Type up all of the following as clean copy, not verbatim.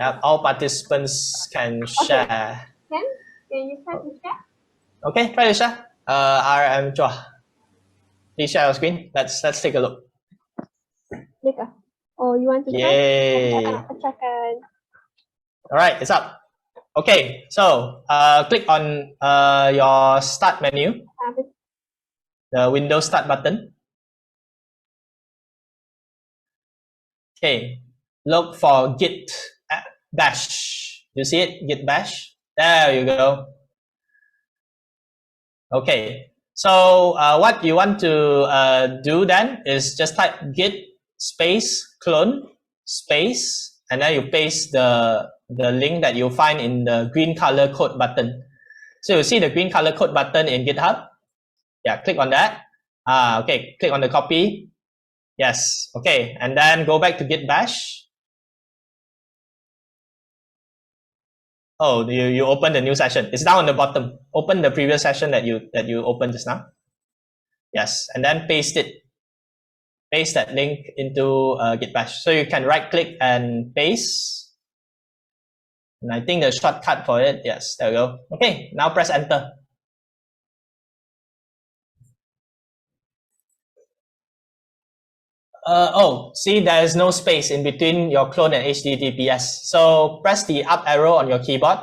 Yep, all participants can share. Can you try to share? Okay, try to share. RM Chua. Please share your screen. Let's take a look. Oh, you want to try? Yay! All right, it's up. Okay, so click on your start menu, the Windows Start button. Okay, look for Git bash. You see it? Git bash. There you go. Okay, so what you want to do then is just type git space clone space, and then you paste the link that you find in the green color code button. So you see the green color code button in GitHub. Yeah, click on that. Okay, click on the copy. Yes, okay, and then go back to git bash. Oh, you open the new session. It's down on the bottom. Open the previous session that you opened just now. Yes, and then paste it. Paste that link into git bash. So you can right click and paste. And I think the shortcut for it, yes, there we go. Okay, now press enter. See, there is no space in between your clone and HTTPS. So press the up arrow on your keyboard.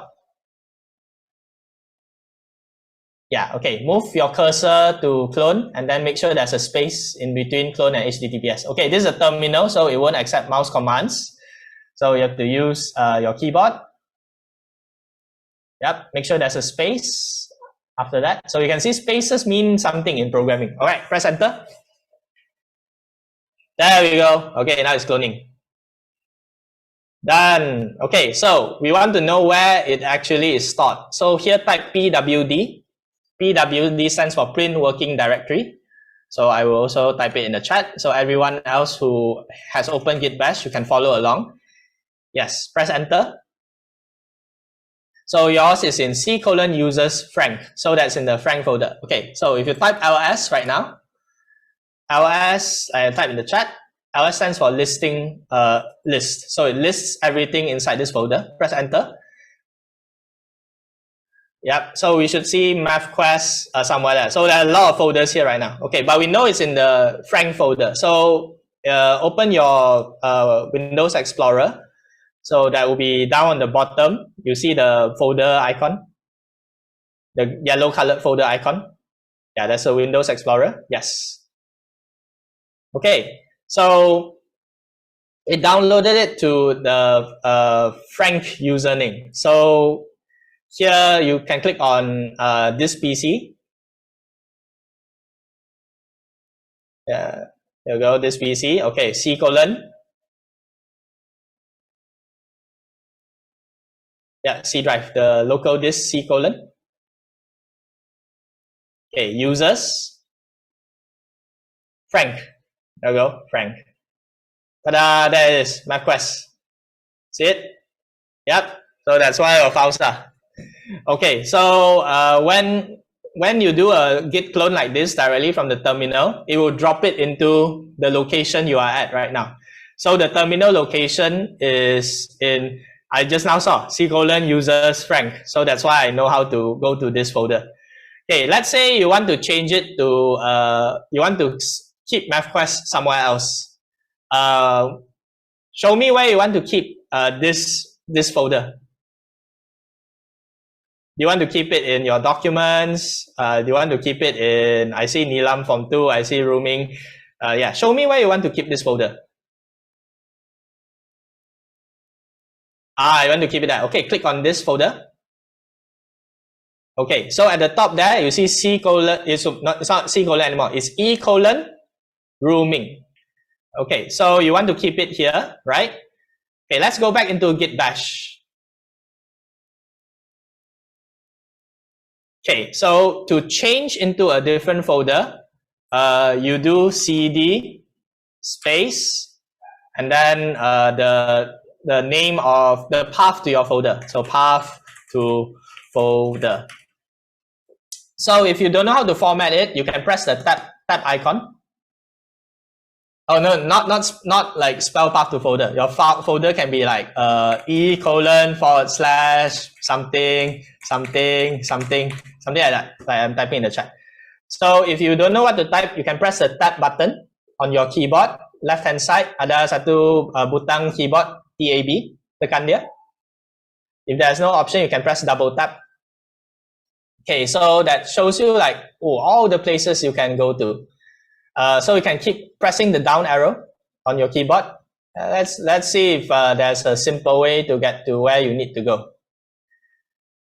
Yeah, okay, move your cursor to clone and then make sure there's a space in between clone and HTTPS. Okay, this is a terminal, so it won't accept mouse commands. So you have to use your keyboard. Yep, make sure there's a space after that. So you can see spaces mean something in programming. All right, press enter. There we go. Okay, now it's cloning. Done. Okay, so we want to know where it actually is stored. So here type pwd. PWD stands for print working directory. So I will also type it in the chat. So everyone else who has opened Git bash, you can follow along. Yes, press enter. So yours is in C:users Frank. So that's in the Frank folder. Okay, so if you type ls right now, ls, I type in the chat, ls stands for listing list. So it lists everything inside this folder. Press enter. Yep, so we should see MathQuest somewhere there. So there are a lot of folders here right now. Okay, but we know it's in the Frank folder. So open your Windows Explorer. So that will be down on the bottom. You see the folder icon, the yellow colored folder icon. Yeah, that's a Windows Explorer. Yes. Okay, so it downloaded it to the Frank username. So here you can click on this PC. Yeah, there you go, this PC. Okay, C:. Yeah, C drive, the local disk C:. Okay, users. Frank. There you go, Frank. Ta-da, there it is, MapQuest. See it? Yep, so that's why our files are. Okay, so when you do a git clone like this directly from the terminal, it will drop it into the location you are at right now. So the terminal location is in, I just now saw, C:users Frank. So that's why I know how to go to this folder. Okay, let's say you want to change it to, you want to keep MathQuest somewhere else. Show me where you want to keep this folder. Do you want to keep it in your documents? Do you want to keep it in, I see Nilam Form 2, I see rooming. Yeah, show me where you want to keep this folder. You want to keep it there. Okay, click on this folder. Okay, so at the top there, you see C:, it's not C: anymore, it's E: rooming. Okay, so you want to keep it here, right? Okay, let's go back into Git bash. Okay, so to change into a different folder, you do cd space and then the name of the path to your folder. So path to folder. So if you don't know how to format it, you can press the tab icon. Oh no, not like spell path to folder. Your folder can be like e:/something something like that. Like I'm typing in the chat. So if you don't know what to type, you can press the tab button on your keyboard. Left hand side ada satu butang keyboard tab. Tekan dia. If there's no option, you can press double tap. Okay, so that shows you like all the places you can go to. So you can keep pressing the down arrow on your keyboard. Let's see if there's a simple way to get to where you need to go.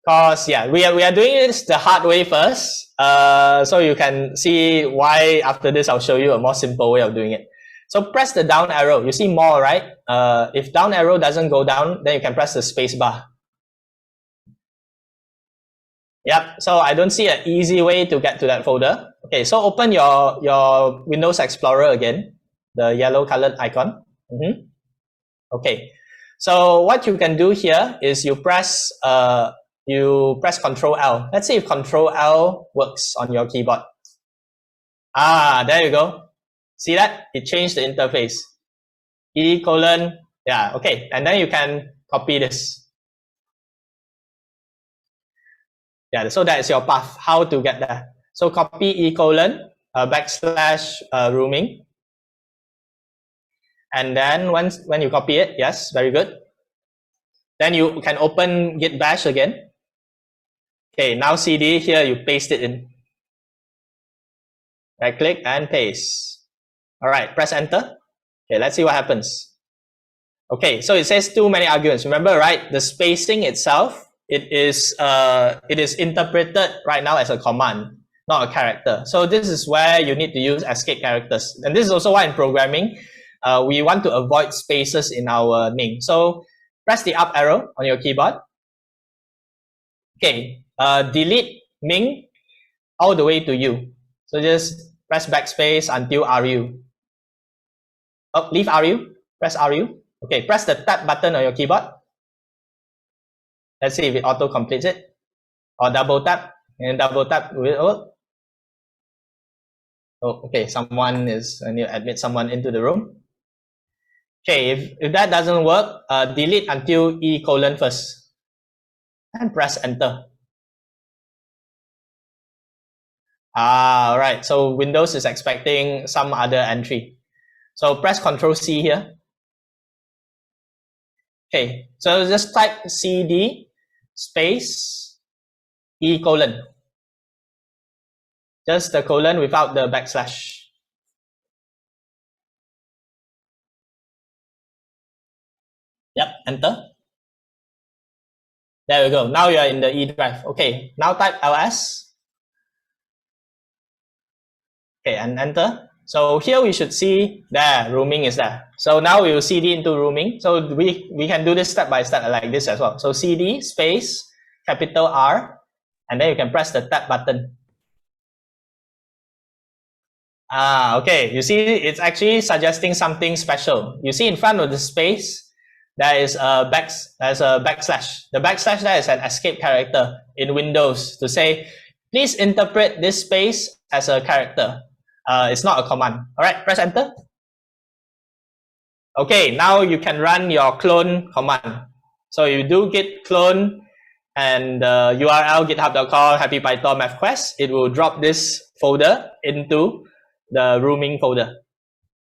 Cause yeah, we are doing this the hard way first. So you can see why after this I'll show you a more simple way of doing it. So press the down arrow. You see more, right? If down arrow doesn't go down, then you can press the space bar. Yep, so I don't see an easy way to get to that folder. Okay, so open your Windows Explorer again, the yellow colored icon. Okay, so what you can do here is you press Control L. Let's see if Control L works on your keyboard. There you go. See that? It changed the interface. E:, yeah, okay, and then you can copy this. Yeah, so that is your path, how to get there. So copy E:, / rooming. And then when you copy it, yes, very good. Then you can open git bash again. Okay, now cd here, you paste it in. Right click and paste. All right, press enter. Okay, let's see what happens. Okay, so it says too many arguments. Remember, right? The spacing itself, it is interpreted right now as a command, not a character. So this is where you need to use escape characters. And this is also why in programming, we want to avoid spaces in our name. So press the up arrow on your keyboard. Okay, delete Ming all the way to U. So just press backspace until RU. Oh, leave RU, press RU. Okay, press the tab button on your keyboard. Let's see if it auto completes it. Or double tap, and double tap will it work? Oh, okay, someone is, I need to admit someone into the room. Okay, if that doesn't work, delete until E:, first. And press enter. Alright, so Windows is expecting some other entry. So press Ctrl C here. Okay, so just type cd space E:. Just the colon without the backslash. Yep, enter. There we go. Now you are in the E drive. Okay, now type ls. Okay, and enter. So here we should see there, rooming is there. So now we will cd into rooming. So we can do this step by step like this as well. So cd space capital R, and then you can press the tab button. Okay, you see it's actually suggesting something special. You see in front of the space, there is a backslash. The backslash there is an escape character in Windows to say, please interpret this space as a character. It's not a command. All right, press enter. Okay, now you can run your clone command. So you do git clone and URL github.com happy python mathquest. It will drop this folder into the rooming folder.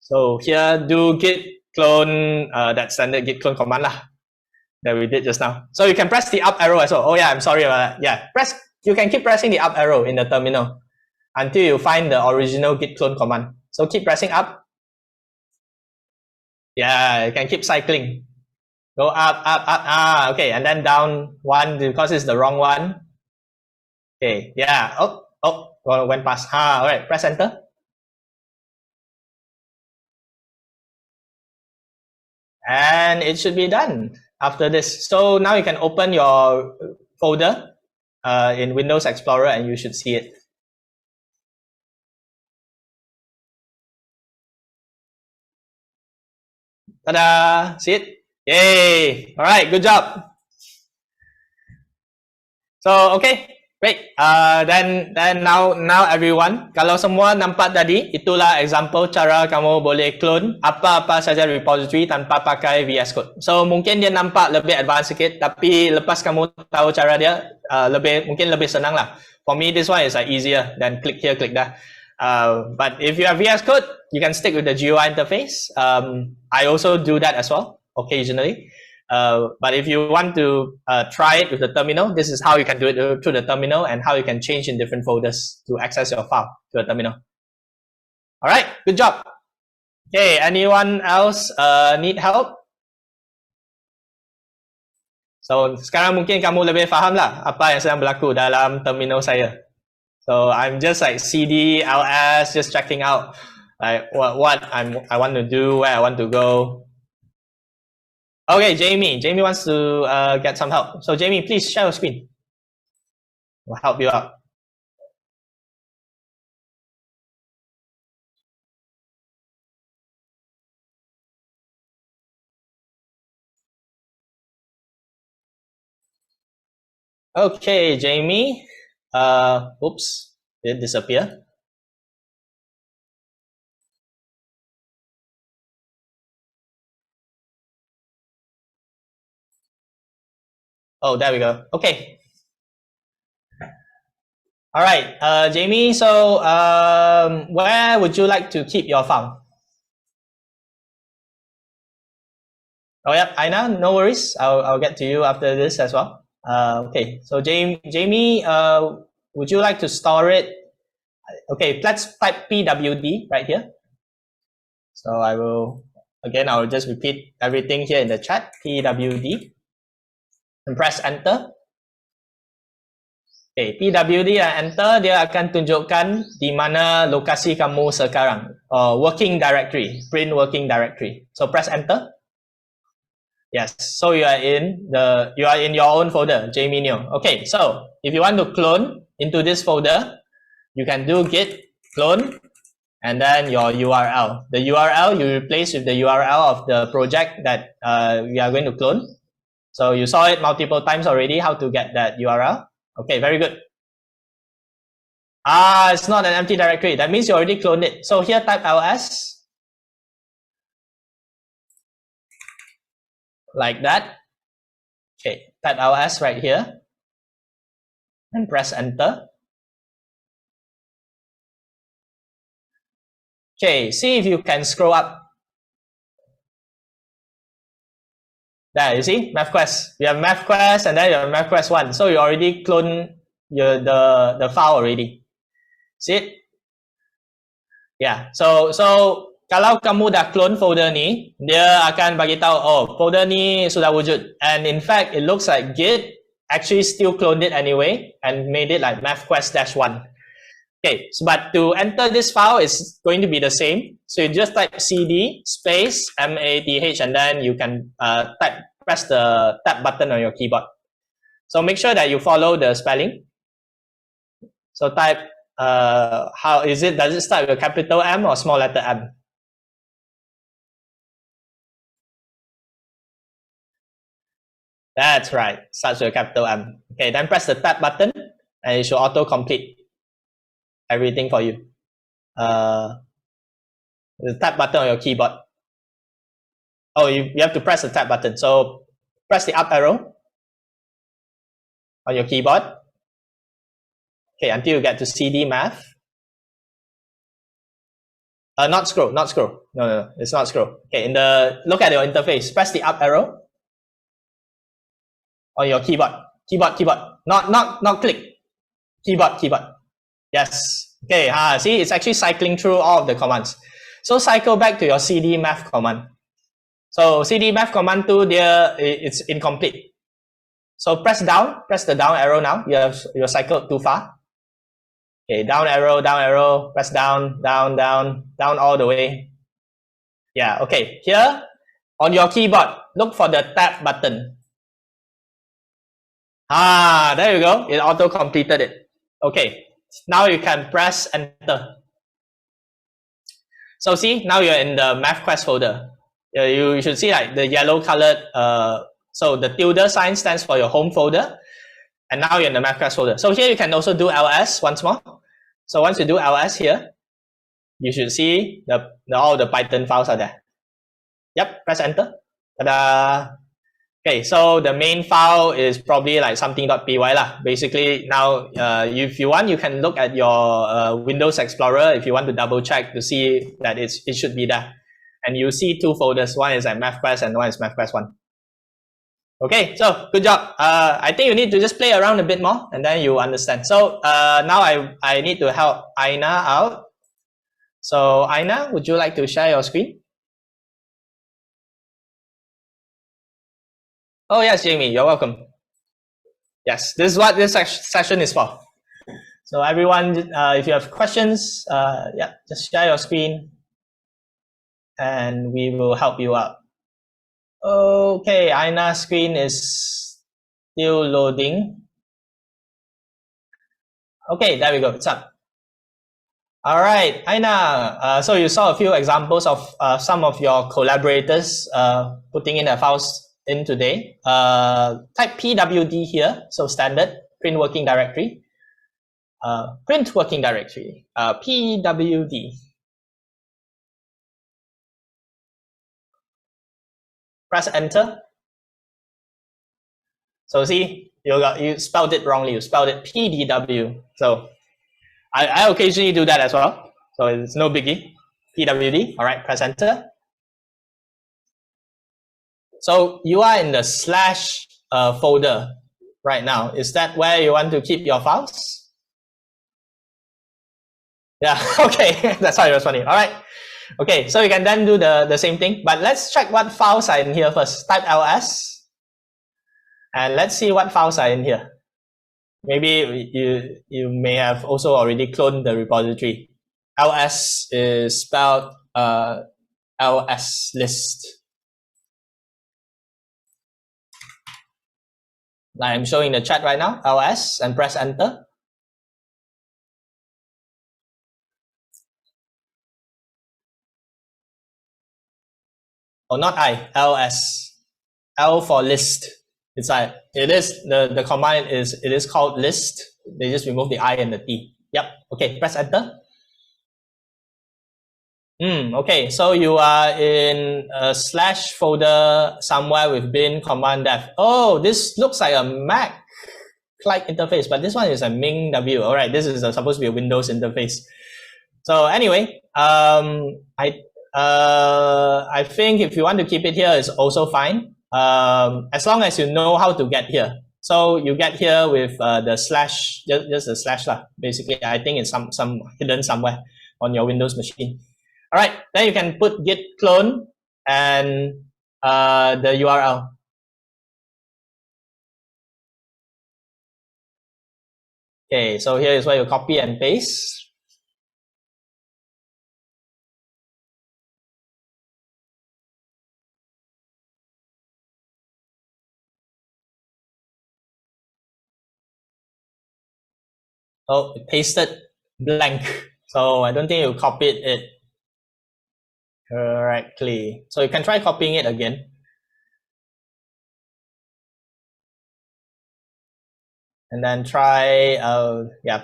So here do git clone that standard git clone command lah that we did just now. So you can press the up arrow as well. Oh yeah, I'm sorry about that. Yeah, you can keep pressing the up arrow in the terminal until you find the original git clone command. So keep pressing up. Yeah, you can keep cycling. Go up. Okay, and then down one because it's the wrong one. Okay, yeah. Oh, went past. All right, press enter. And it should be done after this. So now you can open your folder in Windows Explorer and you should see it. Ta-da! See it? Yay! All right, good job. So, okay. Great. Then now everyone, kalau semua nampak tadi, itulah example cara kamu boleh clone apa-apa saja repository tanpa pakai VS Code. So mungkin dia nampak lebih advanced sikit, tapi lepas kamu tahu cara dia, mungkin lebih senang lah. For me, this one is like easier than click here, click there. But if you have VS Code, you can stick with the GUI interface. I also do that as well occasionally. But if you want to try it with the terminal, this is how you can do it through the terminal and how you can change in different folders to access your file to the terminal. All right, good job. Okay, anyone else need help? So sekarang mungkin kamu lebih faham lah apa yang sedang berlaku dalam terminal saya. So I'm just like CD, ls, just checking out like what I want to do, where I want to go. Okay, Jamie wants to get some help. So Jamie, please share your screen. We'll help you out. Okay, Jamie. Oops, did it disappear? Oh, there we go. Okay. All right, Jamie. So, where would you like to keep your file? Oh, yeah, Aina, no worries. I'll get to you after this as well. Okay. So, Jamie, would you like to store it? Okay, let's type pwd right here. So I will just repeat everything here in the chat. Pwd. And press enter. Okay, pwd dan enter, dia akan tunjukkan di mana lokasi kamu sekarang. Working directory, print working directory. So press enter. Yes, so you are in your own folder, Jamie Neo. Okay, so if you want to clone into this folder, you can do git clone and then your URL. The URL you replace with the URL of the project that we are going to clone. So you saw it multiple times already, how to get that URL. Okay, very good. It's not an empty directory. That means you already cloned it. So here type ls. Like that. Okay, type ls right here. And press enter. Okay, see if you can scroll up. There, you see, MathQuest. You have MathQuest and then you have MathQuest 1. So you already clone the file already. See it? Yeah. So kalau kamu dah clone folder ni, dia akan bagi tahu, oh, folder ni sudah wujud. And in fact, it looks like Git actually still cloned it anyway and made it like MathQuest-1. Okay, so but to enter this file is going to be the same. So you just type cd space math and then you can press the tab button on your keyboard. So make sure that you follow the spelling. So type does it start with a capital M or small letter M? That's right, starts with a capital M. Okay, then press the tab button and it should auto complete everything for you. The tab button on your keyboard. Oh, you have to press the tab button. So press the up arrow on your keyboard. Okay, until you get to CD math. Not scroll. No, it's not scroll. Okay, look at your interface. Press the up arrow on your keyboard. Keyboard. Not click. Keyboard. Yes. Okay. See, it's actually cycling through all of the commands. So cycle back to your CD math command. So CD math command 2, it's incomplete. So press the down arrow now. You're cycled too far. Okay, down arrow, press down all the way. Yeah, okay. Here on your keyboard, look for the tab button. There you go. It auto completed it. Okay, now you can press enter. So see, now you're in the MathQuest folder. You should see like the yellow colored, so the tilde sign stands for your home folder. And now you're in the math class folder. So here you can also do ls once more. So once you do ls here, you should see all the Python files are there. Yep, press enter. Ta-da! Okay, so the main file is probably like something.py lah. Basically, now if you want, you can look at your Windows Explorer if you want to double check to see that it should be there. And you see two folders. One is at MathQuest and one is MathQuest 1. Okay, so good job. I think you need to just play around a bit more and then you understand. So now I need to help Aina out. So Aina, would you like to share your screen? Oh yes, Jamie, you're welcome. Yes, this is what this session is for. So everyone, if you have questions, yeah, just share your screen and we will help you out. Okay, Aina's screen is still loading. Okay, there we go, it's up. All right, Aina, so you saw a few examples of some of your collaborators putting in their files in today. Type pwd here, so standard, print working directory. Print working directory, pwd. Press enter. So see, you spelled it wrongly, you spelled it pdw. So I occasionally do that as well, so it's no biggie. pwd, all right, press enter. So you are in the slash folder right now. Is that where you want to keep your files? Yeah, okay, that's why it was funny. All right, okay, so you can then do the same thing, but let's check what files are in here first. Type ls, and let's see what files are in here. Maybe you may have also already cloned the repository. ls is spelled ls list. I'm showing the chat right now, ls, and press enter. Oh, not I, ls. L for list. It's like, it is, the command is, it is called list. They just remove the I and the T. Yep, okay, press enter. Okay, so you are in a slash folder somewhere with bin command def. Oh, this looks like a Mac client interface, but this one is a Ming W. All right, this is supposed to be a Windows interface. So anyway, I think if you want to keep it here, it's also fine. As long as you know how to get here. So you get here with the slash, just the slash lah. Basically, I think it's some hidden somewhere on your Windows machine. All right, then you can put git clone and the URL. Okay, so here is where you copy and paste. Oh, it pasted blank. So I don't think you copied it correctly. So you can try copying it again. And then try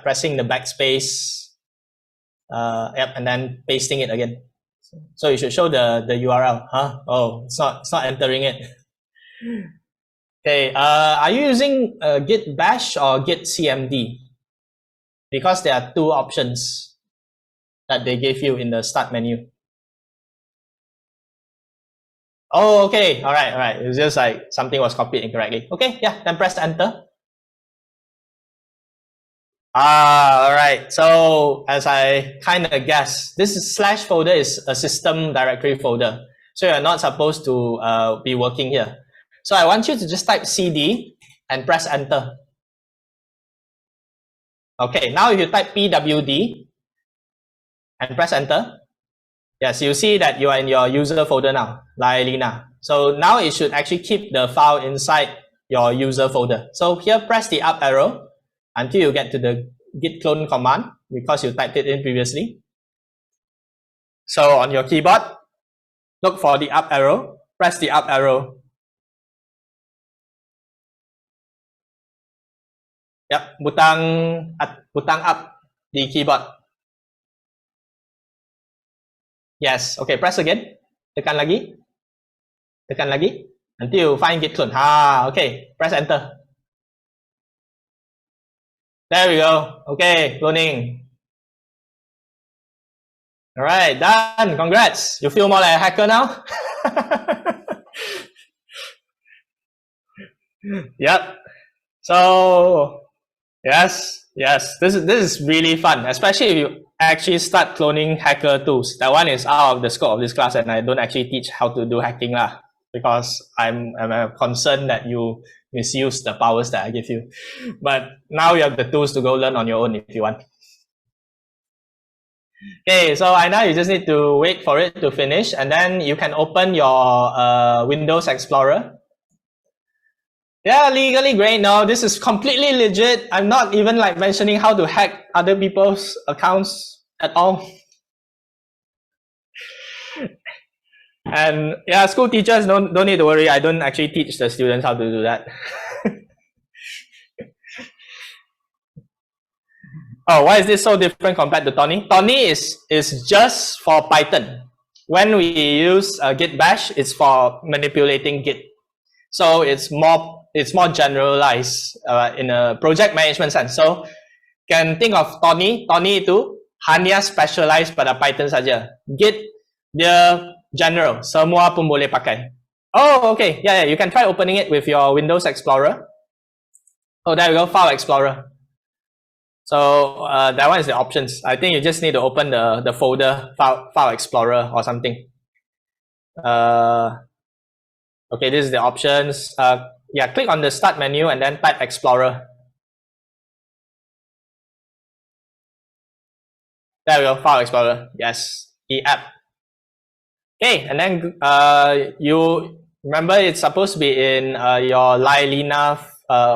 pressing the backspace. Yep, and then pasting it again. So you should show the URL. Huh? Oh, it's not entering it. Okay, are you using git bash or git cmd? Because there are two options that they gave you in the start menu. Oh, okay, all right. It's just like something was copied incorrectly. Okay, yeah, then press enter. All right, so as I kind of guess, this slash folder is a system directory folder. So you're not supposed to be working here. So I want you to just type cd and press enter. Okay, now if you type pwd and press enter, yes, you see that you are in your user folder now, Laelina. So now it should actually keep the file inside your user folder. So here, press the up arrow until you get to the git clone command because you typed it in previously. So on your keyboard, look for the up arrow, press the up arrow. Yep, butang up di keyboard. Yes, okay, press again. Tekan lagi. Tekan lagi. Until you find git clone. Okay, press enter. There we go. Okay, cloning. Alright, done. Congrats. You feel more like a hacker now? Yep. So yes, this is really fun, especially if you actually start cloning hacker tools. That one is out of the scope of this class, and I don't actually teach how to do hacking lah, because I'm concerned that you misuse the powers that I give you. But now you have the tools to go learn on your own if you want. Okay, so now you just need to wait for it to finish, and then you can open your Windows Explorer. Yeah, legally great. No, this is completely legit. I'm not even like mentioning how to hack other people's accounts at all. And yeah, school teachers don't need to worry. I don't actually teach the students how to do that. Oh, why is this so different compared to Tony? Tony is just for Python. When we use Git Bash, it's for manipulating Git. So it's more generalized in a project management sense. So can think of Tony itu hanya specialized pada Python saja. Git dia general, semua pun boleh pakai. Oh, okay, yeah, you can try opening it with your Windows Explorer. Oh, there we go, File Explorer. So that one is the options. I think you just need to open the folder File Explorer or something. Okay, this is the options. Yeah, click on the start menu and then type Explorer. There we go, File Explorer. Yes, the app. Okay, and then you remember it's supposed to be in your Lylina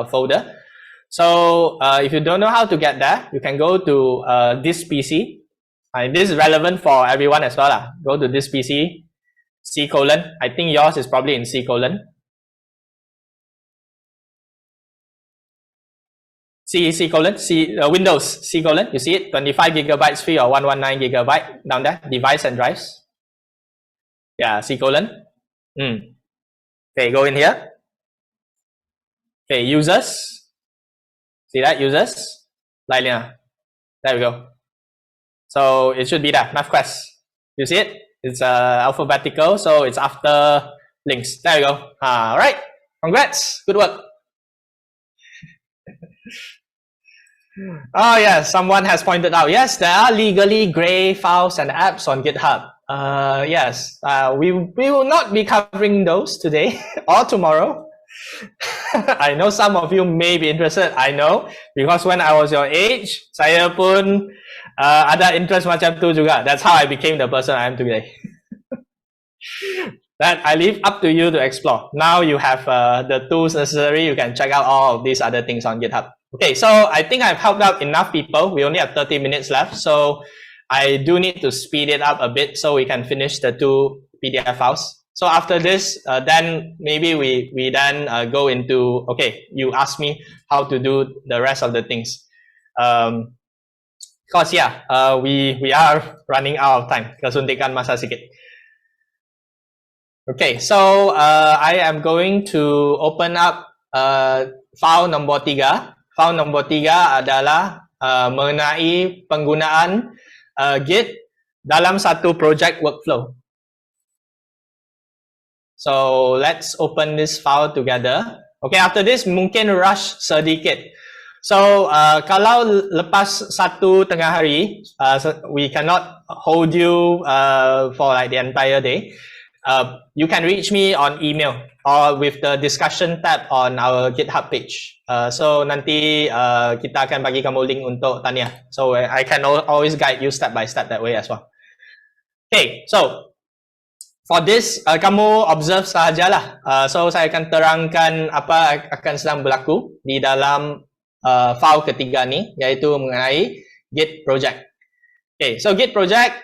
folder. So if you don't know how to get there, you can go to this PC. This is relevant for everyone as well. Go to this PC, C:. I think yours is probably in C:. Windows C:. You see it, 25 gigabytes free or 119 gigabyte down there. Device and drives. Yeah, C:. Okay, go in here. Okay, users. See that, users? Lylina. There we go. So it should be that, MathQuest. You see it? It's alphabetical, so it's after links. There we go. All right. Congrats. Good work. Oh yeah, someone has pointed out. Yes, there are legally gray files and apps on GitHub. Yes, we will not be covering those today or tomorrow. I know some of you may be interested. I know, because when I was your age, saya pun ada interest macam tu juga. That's how I became the person I am today. That I leave up to you to explore. Now you have the tools necessary. You can check out all of these other things on GitHub. Okay, so I think I've helped out enough people. We only have 30 minutes left, so I do need to speed it up a bit so we can finish the 2 PDF files. So after this, then maybe we then go into, okay, you ask me how to do the rest of the things. Because yeah, we are running out of time. Kesuntikan masa sikit. Okay, so I am going to open up file nombor 3. File nombor 3 adalah mengenai penggunaan Git dalam satu project workflow. So let's open this file together. Okay, after this mungkin rush sedikit. So kalau lepas 1 tengah hari, we cannot hold you for like the entire day. You can reach me on email or with the discussion tab on our GitHub page. So nanti kita akan bagi kamu link untuk tanya. So I can always guide you step by step that way as well. Okay, so for this, kamu observe sahajalah. So saya akan terangkan apa akan sedang berlaku di dalam file ketiga ni, yaitu mengenai Git project. Okay, so Git project,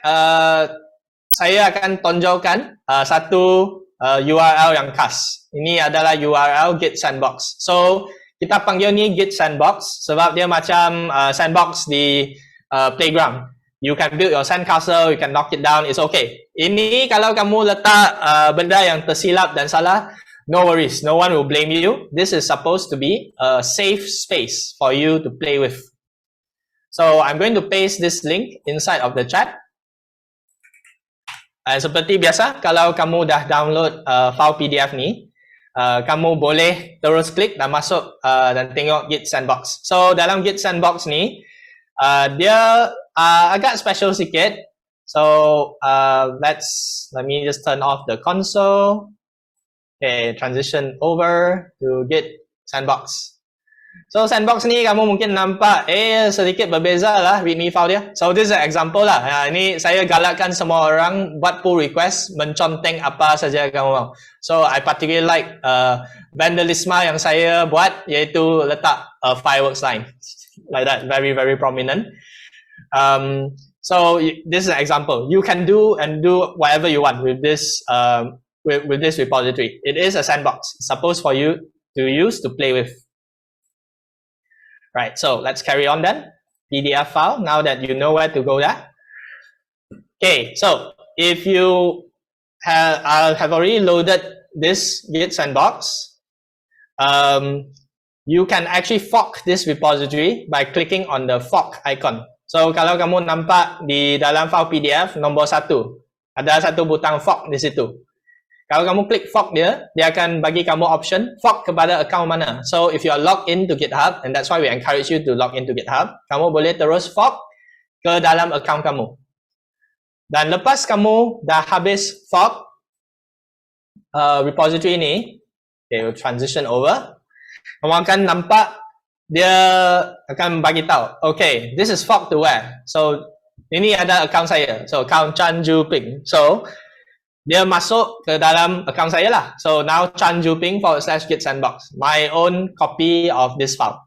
saya akan tonjolkan satu URL yang khas. Ini adalah URL Git Sandbox. So kita panggil ni Git Sandbox sebab dia macam sandbox di playground. You can build your sandcastle, you can knock it down, it's okay. Ini kalau kamu letak benda yang tersilap dan salah, no worries, no one will blame you. This is supposed to be a safe space for you to play with. So I'm going to paste this link inside of the chat. Seperti biasa, kalau kamu dah download file PDF ni, kamu boleh terus klik dan masuk dan tengok Git Sandbox. So dalam Git Sandbox ni, dia agak special sikit. So let me just turn off the console. Okay, transition over to Git Sandbox. So sandbox ni kamu mungkin nampak sedikit berbeza lah readme file dia. So this is an example lah. Ini saya galakkan semua orang buat pull request menconteng apa saja kamu mau. So I particularly like vandalisme yang saya buat, iaitu letak fireworks line like that, very prominent. So this is an example. You can do whatever you want with this with this repository. It is a sandbox. It's supposed for you to use to play with. Right, so let's carry on then. PDF file, now that you know where to go there. Okay, so if you have already loaded this Git Sandbox, you can actually fork this repository by clicking on the fork icon. So kalau kamu nampak di dalam file PDF nombor 1, ada satu butang fork di situ. Kalau kamu klik fork dia akan bagi kamu option fork kepada account mana. So if you are logged into GitHub, and that's why we encourage you to log into GitHub, kamu boleh terus fork ke dalam account kamu. Dan lepas kamu dah habis fork repository ni, okay, we'll transition over. Kamu akan nampak dia akan bagi tahu, okay, this is fork to where. So ini ada account saya. So account Chan Ju Ping. So dia masuk ke dalam account saya lah. So now Chan Ju Ping /Git Sandbox, my own copy of this file.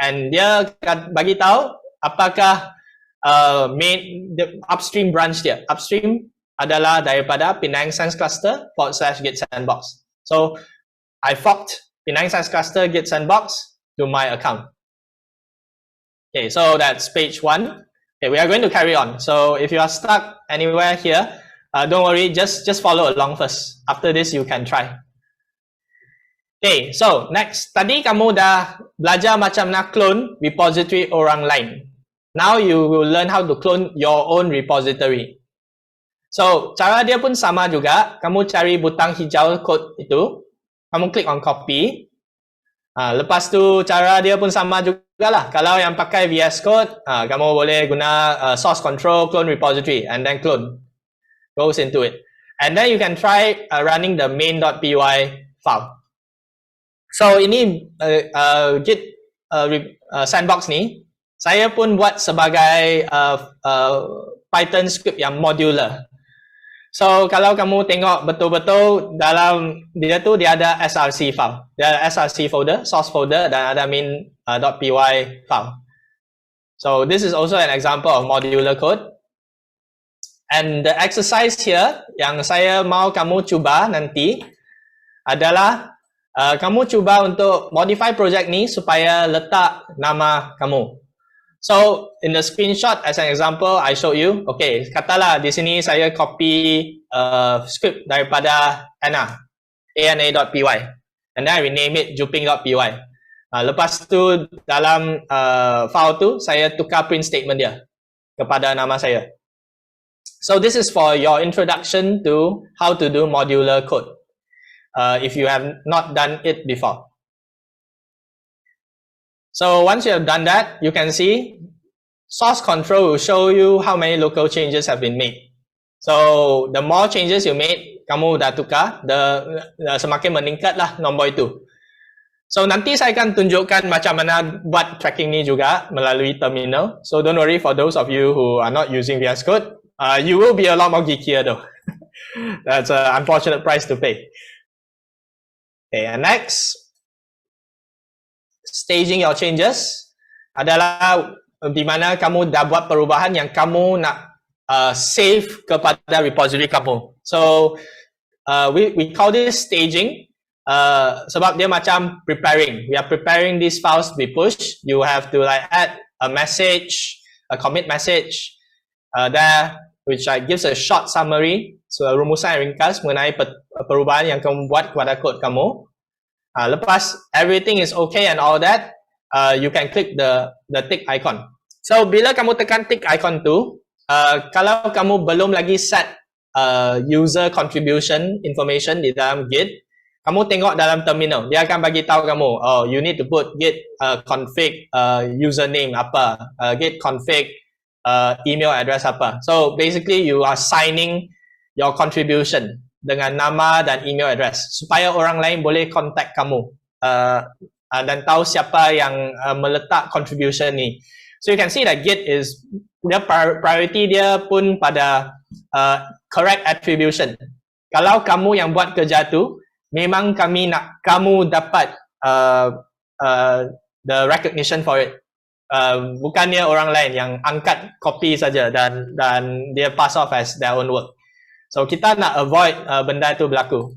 And dia akan bagi tahu apakah main the upstream branch dia. Upstream adalah daripada Penang Sans Cluster /Git Sandbox. So I forked Penang Sans Cluster Git Sandbox to my account. Okay, so that's page 1. Okay, we are going to carry on. So if you are stuck anywhere here, don't worry, just follow along first. After this, you can try. Okay, so next. Tadi kamu dah belajar macam nak clone repository orang lain. Now you will learn how to clone your own repository. So, cara dia pun sama juga. Kamu cari butang hijau code itu. Kamu klik on copy. Lepas tu, cara dia pun sama juga lah. Kalau yang pakai VS Code, kamu boleh guna source control clone repository and then clone. Goes into it, and then you can try running the main.py file. So ini Git Sandbox ni saya pun buat sebagai Python script yang modular. So kalau kamu tengok betul-betul dalam dia tu dia ada src file, dia ada src folder, source folder, dan ada main.py file. So this is also an example of modular code. And the exercise here yang saya mau kamu cuba nanti adalah kamu cuba untuk modify project ni supaya letak nama kamu. So in the screenshot as an example I showed you, okay, katalah di sini saya copy script daripada ana.py, and then I rename it juping.py. Lepas tu dalam file tu saya tukar print statement dia kepada nama saya. So this is for your introduction to how to do modular code, if you have not done it before. So once you have done that, you can see source control will show you how many local changes have been made. So the more changes you made, kamu dah tukar, semakin meningkat lah nombor itu. So nanti saya akan tunjukkan macam mana buat tracking ni juga melalui terminal. So don't worry for those of you who are not using VS Code. You will be a lot more geekier though. That's an unfortunate price to pay. Okay, and next, staging your changes adalah di mana kamu dah buat perubahan yang kamu nak save kepada repository kamu. So we call this staging. sebab dia macam preparing. We are preparing these files to be pushed. You have to like add a message, a commit message there, which gives a short summary, so rumusan yang ringkas mengenai perubahan yang kamu buat kepada kod kamu. Lepas everything is okay and all that, you can click the tick icon. So bila kamu tekan tick icon tu, kalau kamu belum lagi set user contribution information di dalam Git, kamu tengok dalam terminal, dia akan bagi tahu kamu, oh, you need to put git config username apa, git config email address apa. So basically you are signing your contribution dengan nama dan email address supaya orang lain boleh contact kamu dan tahu siapa yang meletak contribution ni. So you can see that Git is, dia priority dia pun pada correct attribution. Kalau kamu yang buat kerja tu, memang kami nak kamu dapat the recognition for it. Bukannya orang lain yang angkat copy saja dan dia pass off as their own work. So kita nak avoid benda tu berlaku.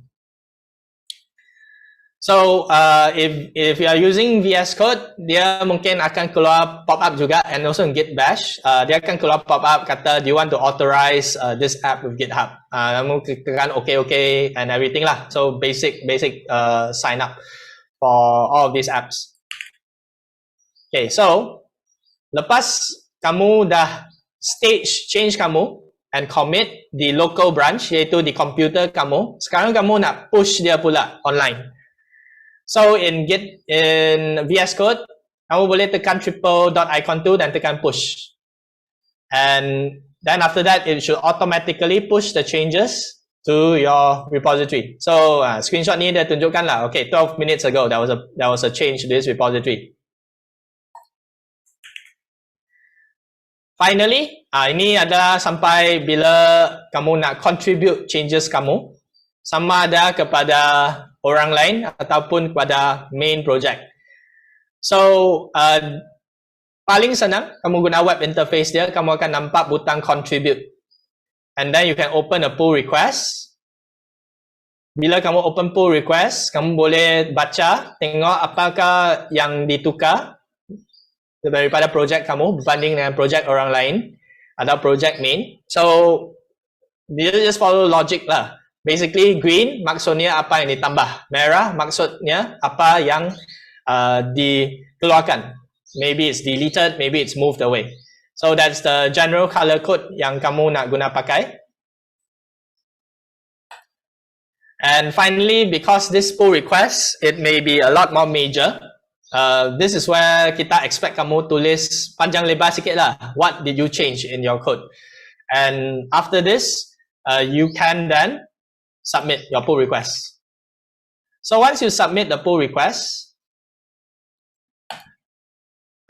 So if you are using VS Code, dia mungkin akan keluar pop-up juga, and also in Git Bash, dia akan keluar pop-up kata, do you want to authorize this app with GitHub? Kamu tekan okay and everything lah. So basic sign up for all of these apps. Okay, so lepas kamu dah stage change kamu and commit di local branch, iaitu di komputer kamu, sekarang kamu nak push dia pula online. So in VS Code, kamu boleh tekan triple dot icon tu dan tekan push. And then after that, it should automatically push the changes to your repository. So screenshot ni dia tunjukkan lah. Okay, 12 minutes ago, there was a change to this repository. Finally, ini adalah sampai bila kamu nak contribute changes kamu, sama ada kepada orang lain ataupun kepada main project. So paling senang, kamu guna web interface dia, kamu akan nampak butang contribute, and then you can open a pull request. Bila kamu open pull request, kamu boleh baca, tengok apakah yang ditukar daripada project kamu berbanding dengan project orang lain atau project main. So dia just follow logic lah. Basically green maksudnya apa yang ditambah, merah maksudnya apa yang dikeluarkan. Maybe it's deleted, maybe it's moved away. So that's the general color code yang kamu nak guna pakai. And finally, because this pull request, it may be a lot more major. This is where kita expect kamu tulis panjang lebar sikit lah. What did you change in your code? And after this, you can then submit your pull request. So once you submit the pull request,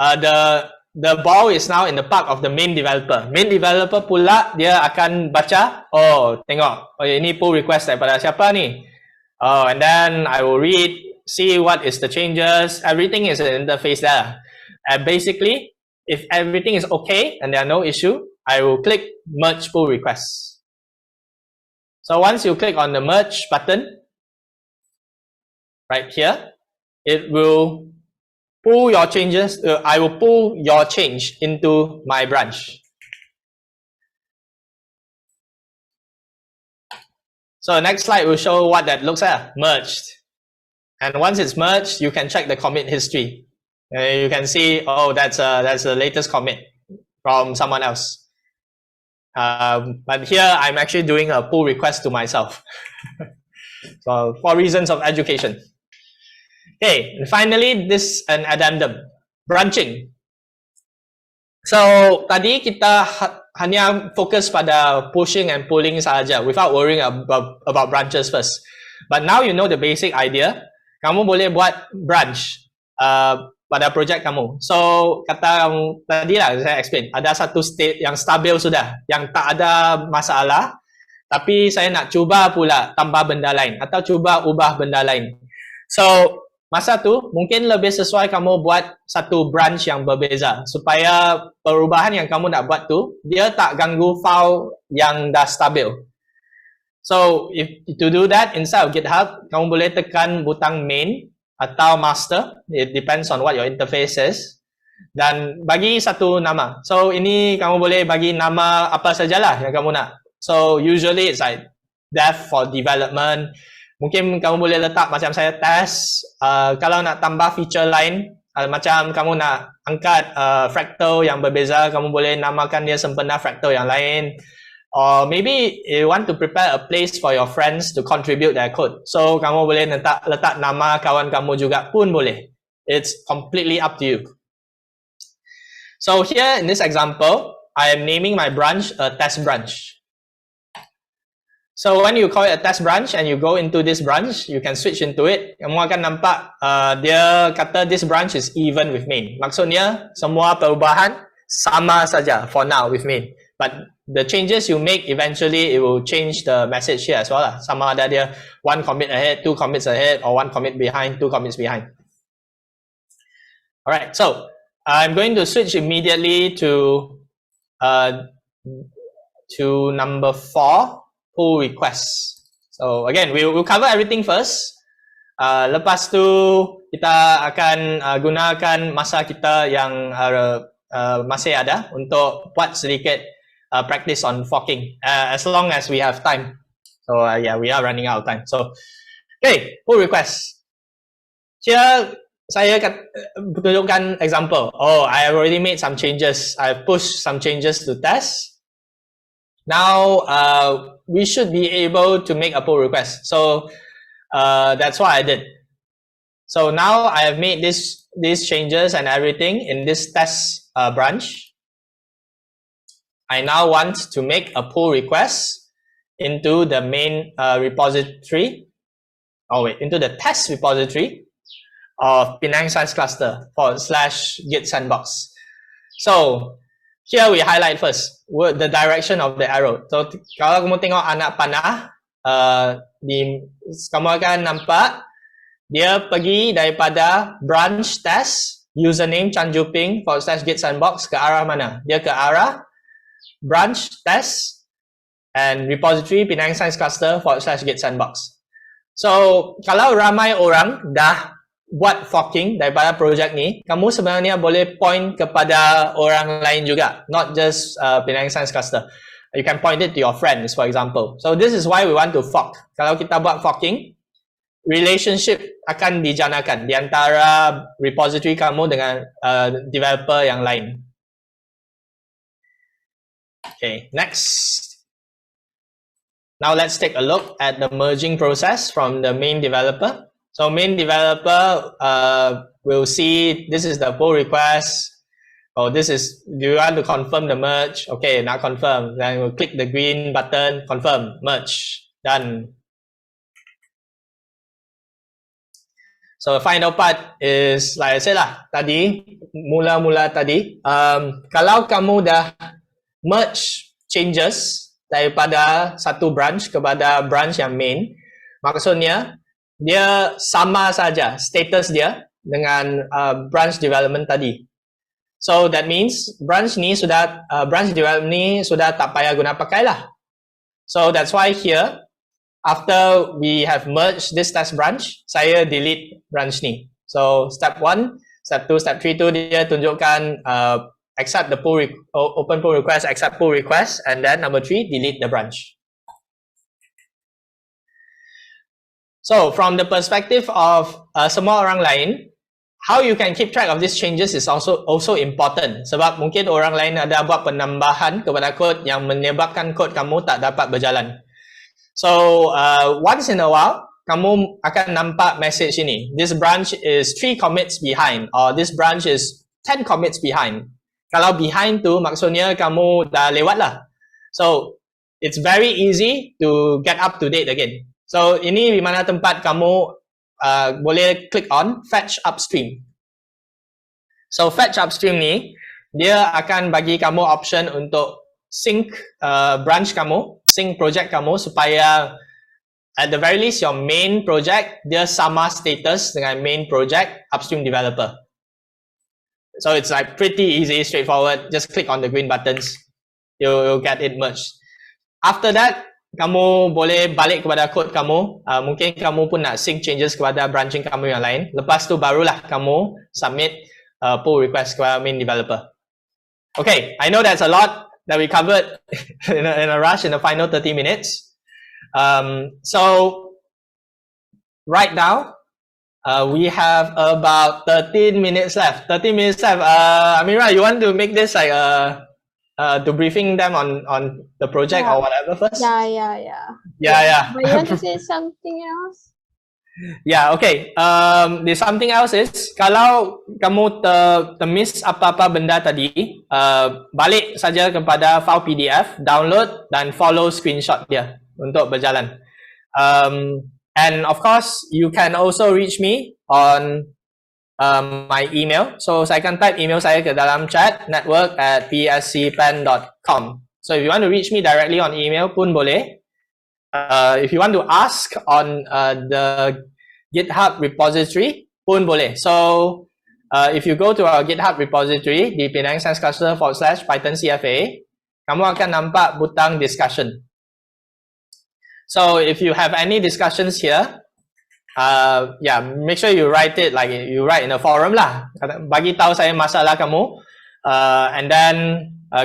the ball is now in the park of the main developer. Main developer pula dia akan baca, oh tengok, oh ini pull request daripada siapa ni? Oh, and then I will read, see what is the changes. Everything is in the interface there. And basically, if everything is okay and there are no issue, I will click merge pull requests. So once you click on the merge button, right here, it will pull your changes, I will pull your change into my branch. So the next slide will show what that looks like, merged. And once it's merged, you can check the commit history. You can see, oh, that's the latest commit from someone else. But here I'm actually doing a pull request to myself. So for reasons of education. Okay, and finally this an addendum, branching. So tadi kita hanya fokus pada pushing and pulling saja without worrying about branches first. But now you know the basic idea. Kamu boleh buat branch pada project kamu. So kata tadi lah saya explain, ada satu state yang stabil sudah, yang tak ada masalah, tapi saya nak cuba pula tambah benda lain atau cuba ubah benda lain. So masa tu mungkin lebih sesuai kamu buat satu branch yang berbeza supaya perubahan yang kamu nak buat tu dia tak ganggu file yang dah stabil. So if to do that inside of GitHub, kamu boleh tekan butang main atau master. It depends on what your interface is. Dan bagi satu nama. So ini kamu boleh bagi nama apa sajalah yang kamu nak. So usually it's like dev for development. Mungkin kamu boleh letak macam saya test. Kalau nak tambah feature lain, macam kamu nak angkat fractal yang berbeza, kamu boleh namakan dia sempena fractal yang lain. Or maybe you want to prepare a place for your friends to contribute their code. So kamu boleh letak nama kawan kamu juga pun boleh. It's completely up to you. So here in this example, I am naming my branch a test branch. So when you call it a test branch and you go into this branch, you can switch into it. Kamu akan nampak dia kata this branch is even with main. Maksudnya semua perubahan sama saja for now with main. But the changes you make, eventually it will change the message here as well lah. Sama ada dia 1 commit ahead, 2 commits ahead, or 1 commit behind, 2 commits behind. Alright, so I'm going to switch immediately to number 4, pull requests. So again, we'll cover everything first. Lepas tu kita akan gunakan masa kita yang masih ada untuk buat sedikit practice on forking, as long as we have time. So yeah, we are running out of time. So okay, pull request. Here saya tunjukkan example. Oh, I have already made some changes. I pushed some changes to test. Now we should be able to make a pull request. So that's what I did. So now I have made these changes and everything in this test branch. I now want to make a pull request into the main repository. Oh wait, into the test repository of Penang Science Cluster /git sandbox. So here we highlight first the direction of the arrow. So kalau kamu tengok anak panah, kamu akan nampak dia pergi daripada branch test username Chanjuping /git sandbox ke arah mana? Dia ke arah branch test and repository Penang Science Cluster /git sandbox. So kalau ramai orang dah buat forking daripada project ni, kamu sebenarnya boleh point kepada orang lain juga, not just Penang Science Cluster. You can point it to your friends, for example. So this is why we want to fork. Kalau kita buat forking, relationship akan dijanakan di antara repository kamu dengan developer yang lain. Okay, next. Now let's take a look at the merging process from the main developer. So main developer will see this is the pull request. Oh, this is, do you want to confirm the merge? Okay, now confirm. Then we'll click the green button, confirm, merge, done. So the final part is, like I said lah, tadi, mula-mula tadi, kalau kamu dah merge changes daripada satu branch kepada branch yang main, maksudnya dia sama saja status dia dengan branch development tadi. So that means branch development ni sudah tak payah guna pakai lah. So that's why here, after we have merged this test branch, saya delete branch ni. So step 1, step 2, step 3 tu dia tunjukkan accept the pull open pull request, accept pull request, and then number 3, delete the branch. So from the perspective of semua orang lain, how you can keep track of these changes is also important. Sebab mungkin orang lain ada buat penambahan kepada kod yang menyebabkan kod kamu tak dapat berjalan. So once in a while, kamu akan nampak message ini. This branch is 3 commits behind, or this branch is 10 commits behind. Kalau behind tu maksudnya kamu dah lewat lah. So it's very easy to get up to date again. So ini di mana tempat kamu boleh click on fetch upstream. So fetch upstream ni dia akan bagi kamu option untuk sync branch kamu, sync project kamu supaya at the very least your main project dia sama status dengan main project upstream developer. So it's like pretty easy, straightforward. Just click on the green buttons, you'll get it merged. After that, kamu boleh balik kepada code kamu. Mungkin kamu pun nak sync changes kepada branching kamu yang lain. Lepas tu barulah kamu submit pull request kepada main developer. Okay, I know that's a lot that we covered in a rush in the final 30 minutes. So right now, we have about 13 minutes left. 13 minutes left. Amira, you want to make this like to briefing them on the project or whatever first? Yeah. But you want to say something else? Yeah, okay. The something else is, kalau kamu termiss apa-apa benda tadi, balik saja kepada file PDF, download dan follow screenshot dia untuk berjalan. And of course, you can also reach me on my email. So saya akan type email saya ke dalam chat, network@pscpen.com. So if you want to reach me directly on email pun boleh. If you want to ask on the GitHub repository pun boleh. So if you go to our GitHub repository di Penang Science Cluster /Python CFA, kamu akan nampak butang discussion. So if you have any discussions here, make sure you write it like you write in a forum lah. Bagi tahu saya masalah kamu, and then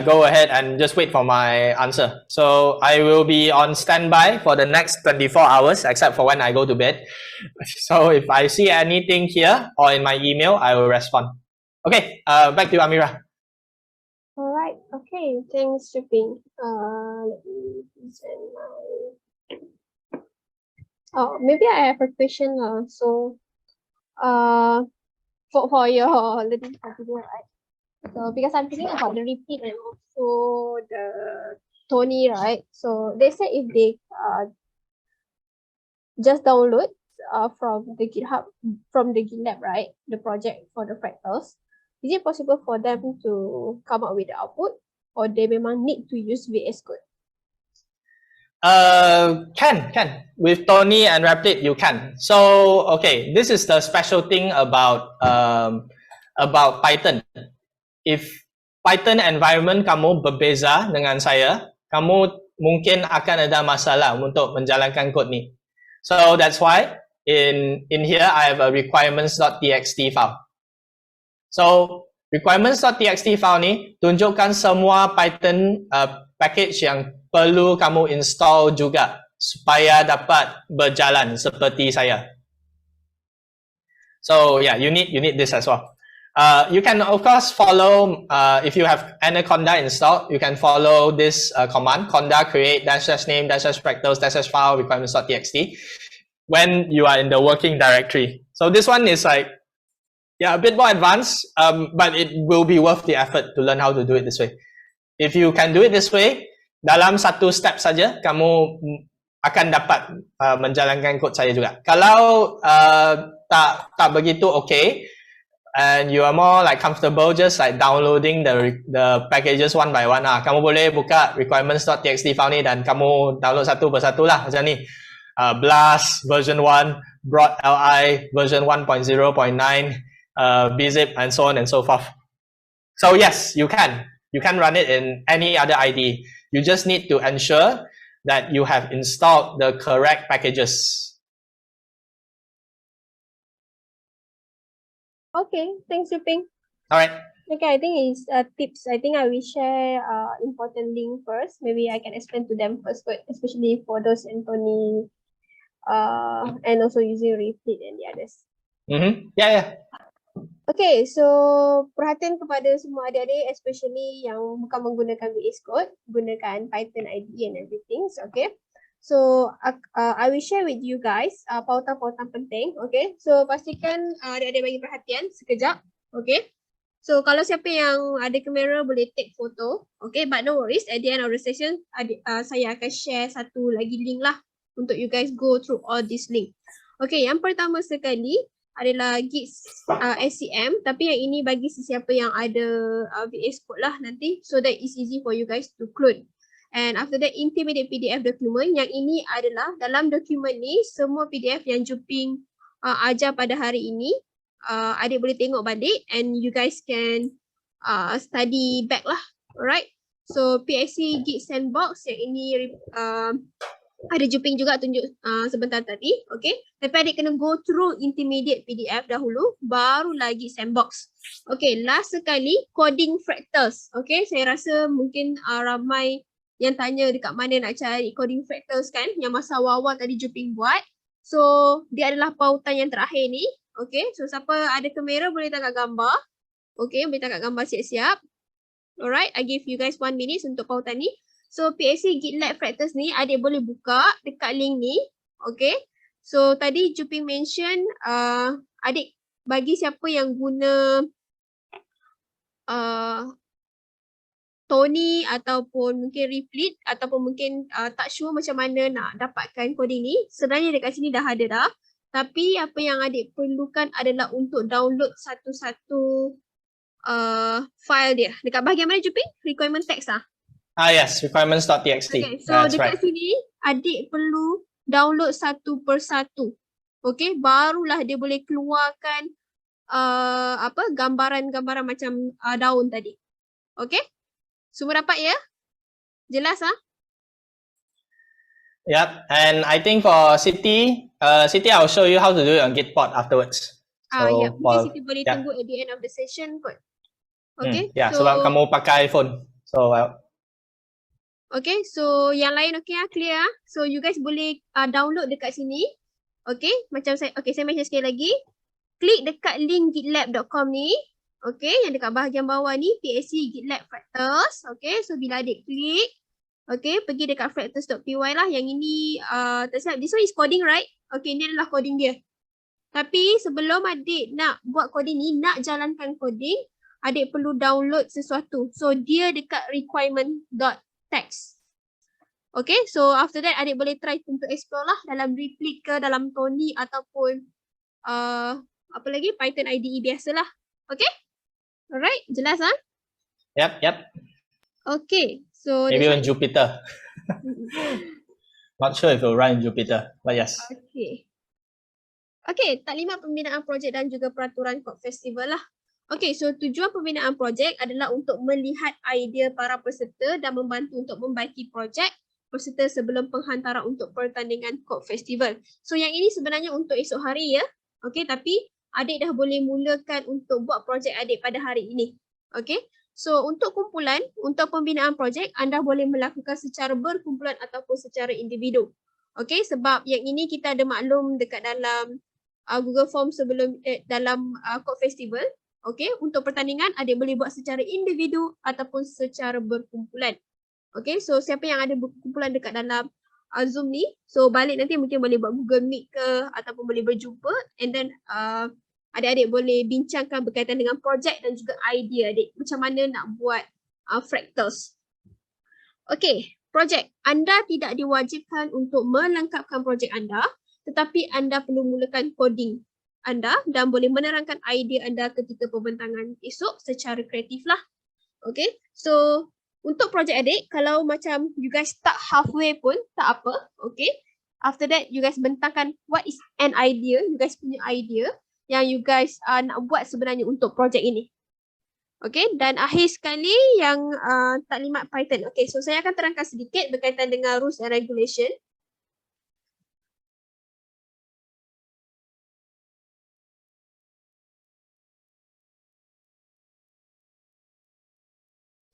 go ahead and just wait for my answer. So I will be on standby for the next 24 hours, except for when I go to bed. So if I see anything here or in my email, I will respond. Okay, back to you, Amira. Alright, okay, thanks, Shipping. Let me send my... Oh, maybe I have a question. So, for your learning video, right? So, because I'm thinking about the repeat and also the Tony, right? So, they say if they just download from the GitHub, from the GitLab, right? The project for the fractals, is it possible for them to come up with the output, or they memang need to use VS Code? Can. With Tony and Replit, you can. So, okay, this is the special thing about Python. If Python environment kamu berbeza dengan saya, kamu mungkin akan ada masalah untuk menjalankan kod ni. So that's why in here I have a requirements.txt file. So requirements.txt file ni tunjukkan semua Python package yang perlu kamu install juga supaya dapat berjalan seperti saya. So yeah, you need this as well. You can of course follow if you have Anaconda installed, you can follow this command conda create --name --fractals --file requirements.txt when you are in the working directory. So this one is like a bit more advanced, but it will be worth the effort to learn how to do it this way. If you can do it this way, dalam satu step saja kamu akan dapat menjalankan kod saya juga. Kalau tak begitu okay, and you are more like comfortable just like downloading the packages one by one, kamu boleh buka requirements.txt file ni dan kamu download satu persatu lah macam ni. Blast version 1, Broad LI version 1.0.9, bzip and so on and so forth. So yes, you can run it in any other IDE. You just need to ensure that you have installed the correct packages. Okay, thanks, Yuping. All right. Okay, I think it's tips. I think I will share important link first. Maybe I can explain to them first, but especially for those Anthony, and also using Refleet and the others. Yeah. Okay, so perhatian kepada semua adik-adik, especially yang bukan menggunakan VS Code, gunakan Python IDE and everything. So, okay. So, I will share with you guys pautan-pautan penting. Okay. So, pastikan adik-adik bagi perhatian sekejap. Okay. So, kalau siapa yang ada kamera boleh take photo. Okay. But no worries. At the end of the session, saya akan share satu lagi link lah untuk you guys go through all this link. Okay. Yang pertama sekali adalah Git SCM. Tapi yang ini bagi sesiapa yang ada VS Code lah nanti. So, that is easy for you guys to clone. And after that, intermediate PDF document. Yang ini adalah dalam dokumen ni, semua PDF yang Juping ajar pada hari ini, adik boleh tengok balik and you guys can study back lah. Alright. So PSC Git Sandbox yang ini Ada Juping juga tunjuk sebentar tadi, okay. Tapi adik kena go through intermediate PDF dahulu, baru lagi sandbox. Okay, last sekali coding fractals. Okay, saya rasa mungkin ramai yang tanya dekat mana nak cari coding fractals kan, yang masa awal-awal tadi Juping buat. So, dia adalah pautan yang terakhir ni. Okay, so siapa ada kamera boleh tangkap gambar. Okay, boleh tangkap gambar siap-siap. Alright, I give you guys 1 minute untuk pautan ni. So PSC GitLab Fractals ni adik boleh buka dekat link ni. Okay. So tadi Juping mention adik bagi siapa yang guna Tony ataupun mungkin Replit ataupun mungkin tak sure macam mana nak dapatkan coding ni. Sebenarnya dekat sini dah ada dah. Tapi apa yang adik perlukan adalah untuk download satu-satu file dia. Dekat bahagian mana Juping? Requirement text lah. Yes, requirements.txt. Okay, so That's dekat right. sini adik perlu download satu persatu. Okay, barulah dia boleh keluarkan gambaran-gambaran macam daun tadi. Okay, semua dapat ya? Jelas ah? Yep, and I think for Siti, I'll show you how to do it on Gitpod afterwards. Ya, mungkin Siti boleh tunggu at the end of the session kot. Okay, sebab kamu pakai iPhone. So okay, so yang lain okay clear ah? So you guys boleh download dekat sini. Okay, macam saya mention sekali lagi. Klik dekat link gitlab.com ni. Okay, yang dekat bahagian bawah ni PSC GitLab Fractals. Okay, so bila adik klik, okay, pergi dekat fractals.py lah. Yang ini, this one is coding right? Okay, ini adalah coding dia. Tapi sebelum adik nak buat coding ni, nak jalankan coding, adik perlu download sesuatu. So dia dekat requirement.txt. Okay, so after that adik boleh try untuk explore lah dalam Replit ke, dalam Tony ataupun apa lagi, Python IDE biasalah. Okay, alright, jelas ah? Yep. Okay, so maybe on Jupyter. Not sure if it will run in Jupyter, but yes. Okay, taklimat pembinaan projek dan juga peraturan Code Festival lah. Okay, so tujuan pembinaan projek adalah untuk melihat idea para peserta dan membantu untuk membaiki projek peserta sebelum penghantaran untuk pertandingan Code Festival. So yang ini sebenarnya untuk esok hari ya. Okay, tapi adik dah boleh mulakan untuk buat projek adik pada hari ini. Okay, so untuk kumpulan, untuk pembinaan projek, anda boleh melakukan secara berkumpulan ataupun secara individu. Okay, sebab yang ini kita ada maklum dekat dalam Google Form sebelum dalam Code Festival. Okay, untuk pertandingan adik boleh buat secara individu ataupun secara berkumpulan. Okay, so siapa yang ada berkumpulan dekat dalam Zoom ni, so balik nanti mungkin boleh buat Google Meet ke ataupun boleh berjumpa, and then adik-adik boleh bincangkan berkaitan dengan projek dan juga idea adik macam mana nak buat fractals. Okay, projek. Anda tidak diwajibkan untuk melengkapkan projek anda, tetapi anda perlu mulakan coding anda dan boleh menerangkan idea anda ketika pembentangan esok secara kreatif lah. Okay, so untuk projek adik, kalau macam you guys start halfway pun tak apa. Okay, after that you guys bentangkan what is an idea, you guys punya idea yang you guys nak buat sebenarnya untuk projek ini. Okay, dan akhir sekali yang taklimat Python. Okay, so saya akan terangkan sedikit berkaitan dengan rules and regulation.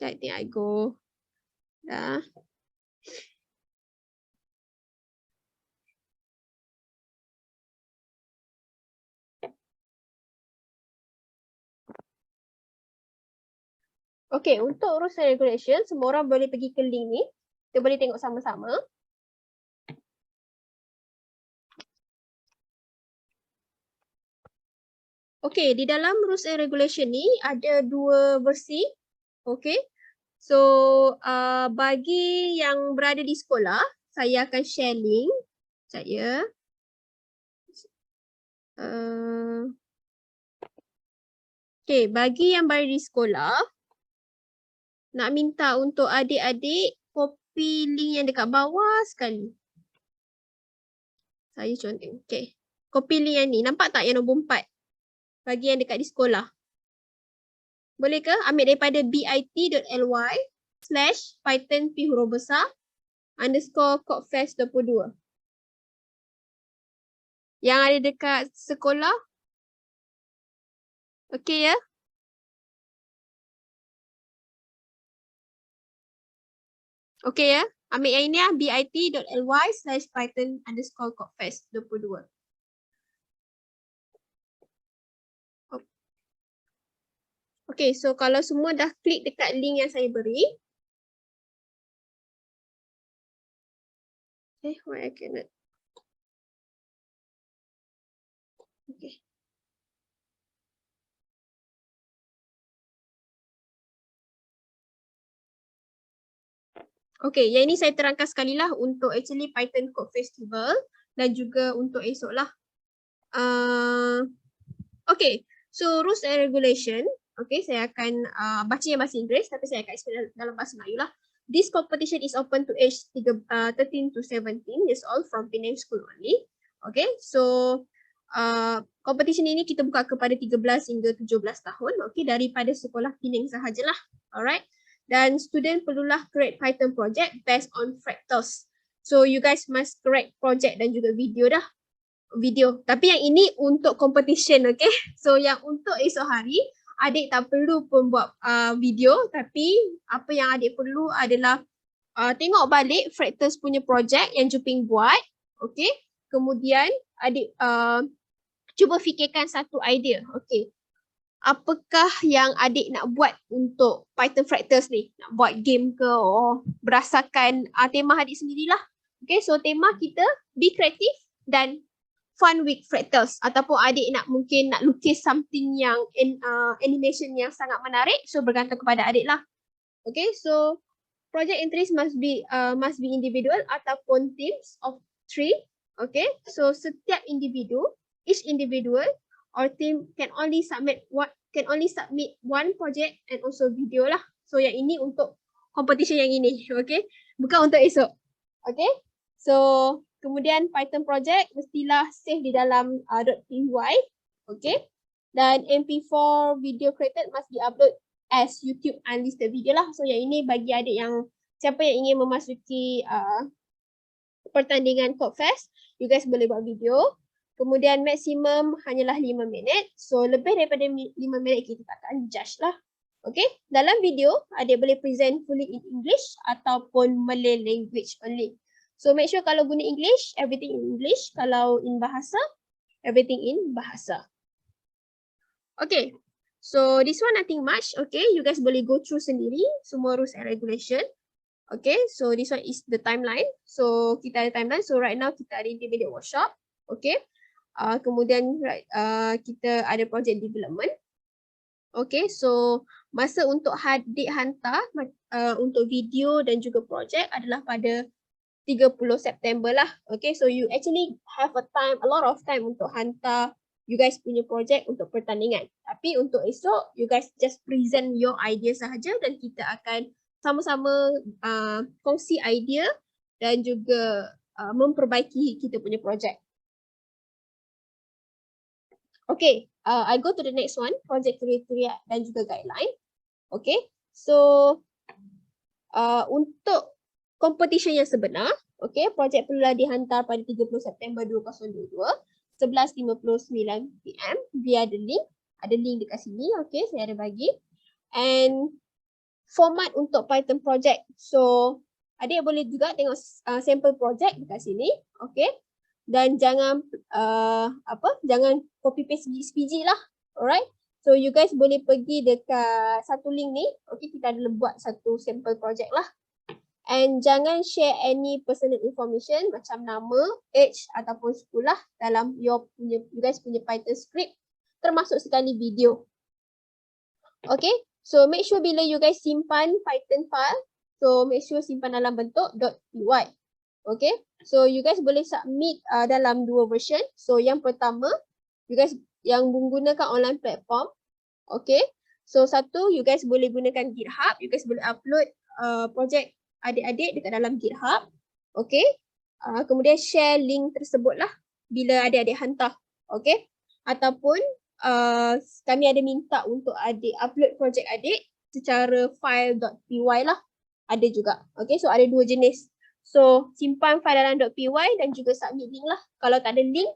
I think I go. Dah. Okay, untuk rules and regulation, semua orang boleh pergi ke link ni. Kita boleh tengok sama-sama. Okay, di dalam rules and regulation ni ada dua versi. Okay, so bagi yang berada di sekolah, saya akan share link. Saya. Okay, bagi yang berada di sekolah, nak minta untuk adik-adik copy link yang dekat bawah sekali. Saya contoh. Okay, copy link yang ni. Nampak tak yang nombor 4? Bagi yang dekat di sekolah. Boleh ke ambil daripada bit.ly/python p huruf besar _codefest22. Yang ada dekat sekolah. Okay ya? Okay ya? Ambil yang ini ya, bit.ly/python_codefest22. Okay, so kalau semua dah klik dekat link yang saya beri. Why I cannot? Okay. Okay, yang ini saya terangkan sekali lah untuk actually Python Code Festival dan juga untuk esok lah. Okay, so rules and regulation. Okay, saya akan baca yang bahasa Inggeris tapi saya akan explain dalam bahasa Melayu lah. This competition is open to age 13 to 17 years old from Penang School only. Okay, so competition ini kita buka kepada 13 hingga 17 tahun. Okay, daripada sekolah Penang sahajalah. Alright. Dan student perlulah create Python project based on fractals. So you guys must create project dan juga video dah. Video. Tapi yang ini untuk competition, okay? So yang untuk esok hari, adik tak perlu pun buat video. Tapi apa yang adik perlu adalah tengok balik fractals punya project yang Juping buat. Okay? Kemudian adik cuba fikirkan satu idea. Okay. Apakah yang adik nak buat untuk Python Fractals ni? Nak buat game ke? Berdasarkan tema adik sendirilah. Okay, so tema kita be creative dan fun with Fractals. Ataupun adik mungkin nak lukis something yang animation yang sangat menarik. So bergantung kepada adik lah. Okay, so project interest must be individual ataupun teams of 3. Okay, so setiap individu, each individual or team can only submit one project and also video lah. So yang ini untuk competition yang ini, okay? Bukan untuk esok. Okay? So kemudian Python project mestilah save di dalam .py, okay? Dan MP4 video created must be upload as YouTube unlisted video lah. So yang ini bagi adik yang siapa yang ingin memasuki pertandingan Codefest, you guys boleh buat video. Kemudian maksimum hanyalah 5 minit. So lebih daripada 5 minit kita tak akan judge lah. Okay. Dalam video, adik boleh present fully in English ataupun Malay language only. So make sure kalau guna English, everything in English. Kalau in bahasa, everything in bahasa. Okay. So this one nothing much. Okay. You guys boleh go through sendiri semua rules and regulation. Okay. So this one is the timeline. So kita ada timeline. So right now kita ada intermediate workshop. Okay. Kemudian kita ada project development. Okay, so masa untuk adik hantar untuk video dan juga project adalah pada 30 September lah. Okay, so you actually have a lot of time untuk hantar you guys punya project untuk pertandingan. Tapi untuk esok, you guys just present your idea sahaja dan kita akan sama-sama kongsi idea dan juga memperbaiki kita punya project. Okay, I go to the next one, project kriteria dan juga guideline. Okay, so untuk competition yang sebenar, okay, projek perlulah dihantar pada 30 September 2022, 11:59 PM via the link. Ada link dekat sini, okay, saya ada bagi. And format untuk Python project. So, adik boleh juga tengok sampel project dekat sini, okay. Dan jangan jangan copy paste sebiji lah. Alright. So you guys boleh pergi dekat satu link ni. Okay, kita ada buat satu sampel project lah. And jangan share any personal information macam nama, age ataupun sekolah dalam you guys punya Python script, termasuk sekali video. Okay. So make sure bila you guys simpan Python file, so make sure simpan dalam bentuk .py. Okay, so you guys boleh submit dalam dua version. So yang pertama, you guys yang menggunakan online platform. Okay, so satu, you guys boleh gunakan GitHub. You guys boleh upload project adik-adik dekat dalam GitHub. Okay, kemudian share link tersebut lah bila adik-adik hantar. Okay, ataupun kami ada minta untuk adik upload project adik secara file .py lah. Ada juga. Okay, so ada dua jenis. So simpan file dalam .py dan juga submit link lah. Kalau tak ada link,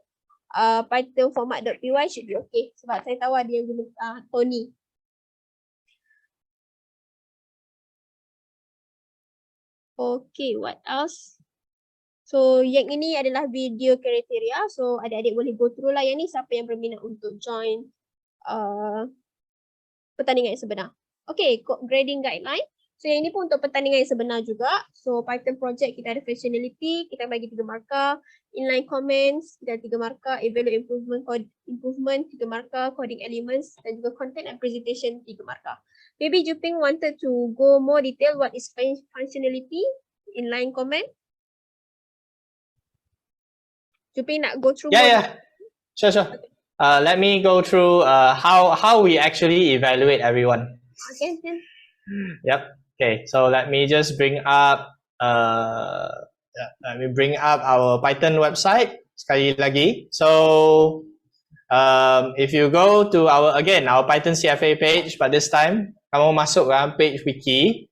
Python format.py should be okay. Sebab saya tahu ada yang guna Tony. Okay, what else? So yang ini adalah video kriteria. So adik-adik boleh go through lah yang ni, siapa yang berminat untuk join pertandingan yang sebenar. Okay, grading guideline. So yang ini pun untuk pertandingan yang sebenar juga. So Python project kita ada functionality, kita bagi 3 markah, inline comments kita ada 3 markah, evaluate improvement, code improvement 3 markah, coding elements dan juga content and presentation 3 markah. Maybe Juping wanted to go more detail what is functionality, inline comment. Juping nak go through more? Yeah. Sure. Okay. Let me go through how we actually evaluate everyone. Okay. Yep. Okay, so let me just bring up our Python website sekali lagi. So if you go to our Python CFA page, but this time kamu masuk ke page wiki,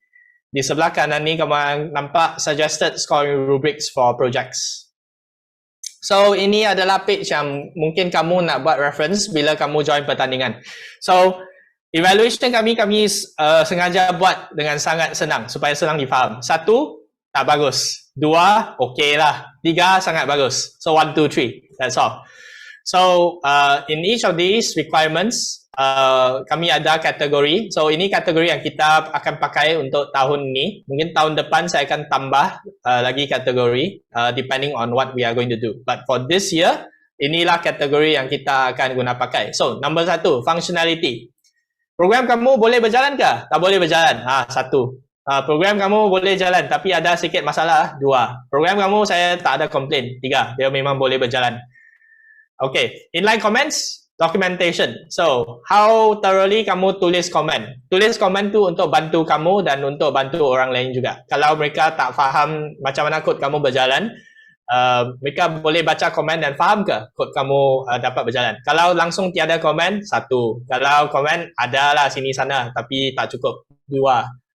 di sebelah kanan ni kamu nampak suggested scoring rubrics for projects. So ini adalah page yang mungkin kamu nak buat reference bila kamu join pertandingan. So evaluation kami sengaja buat dengan sangat senang supaya senang difaham. 1, tak bagus. 2, okay lah. 3, sangat bagus. So 1, 2, 3, that's all. So in each of these requirements, kami ada kategori. So ini kategori yang kita akan pakai untuk tahun ini. Mungkin tahun depan saya akan tambah lagi kategori depending on what we are going to do. But for this year, inilah kategori yang kita akan guna pakai. So number 1, functionality. Program kamu boleh berjalan ke? Tak boleh berjalan. 1. Program kamu boleh jalan tapi ada sikit masalah. 2. Program kamu saya tak ada komplain. 3. Dia memang boleh berjalan. Okay. Inline comments, documentation. So, how thoroughly kamu tulis comment? Tulis comment tu untuk bantu kamu dan untuk bantu orang lain juga. Kalau mereka tak faham macam mana kod kamu berjalan, mereka boleh baca komen dan faham ke kod kamu dapat berjalan. Kalau langsung tiada komen, 1. Kalau komen adalah sini sana tapi tak cukup, 2.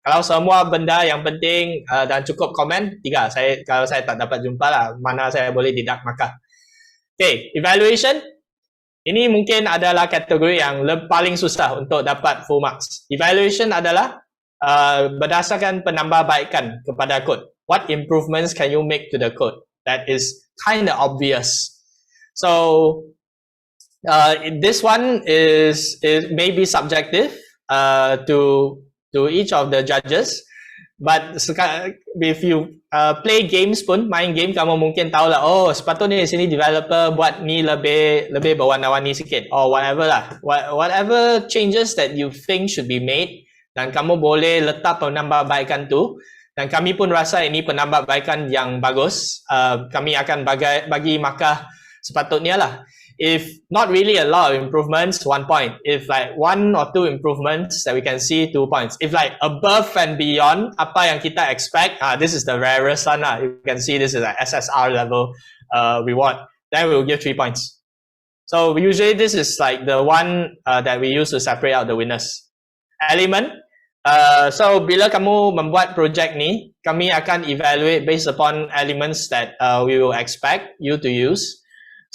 Kalau semua benda yang penting dan cukup komen, 3. Kalau saya tak dapat jumpa lah mana saya boleh deduct markah. Okay, evaluation. Ini mungkin adalah kategori yang paling susah untuk dapat full marks. Evaluation adalah berdasarkan penambahbaikan kepada kod. What improvements can you make to the code? That is kind of obvious. So this one is maybe subjective to each of the judges. But if you play games pun, main game, kamu mungkin tahu lah, oh sepatutnya di sini developer buat ni lebih berwarna-warni sikit or whatever lah. Whatever changes that you think should be made dan kamu boleh letak penambahbaikan tu. Dan kami pun rasa ini penambahbaikan yang bagus. Kami akan bagi markah sepatutnya lah. If not really a lot of improvements, 1 point. If like 1 or 2 improvements that we can see, 2 points. If like above and beyond, apa yang kita expect, this is the rarest one lah. You can see this is like SSR level reward. Then we will give 3 points. So usually this is like the one that we use to separate out the winners. Element. So bila kamu membuat project ni, kami akan evaluate based upon elements that we will expect you to use.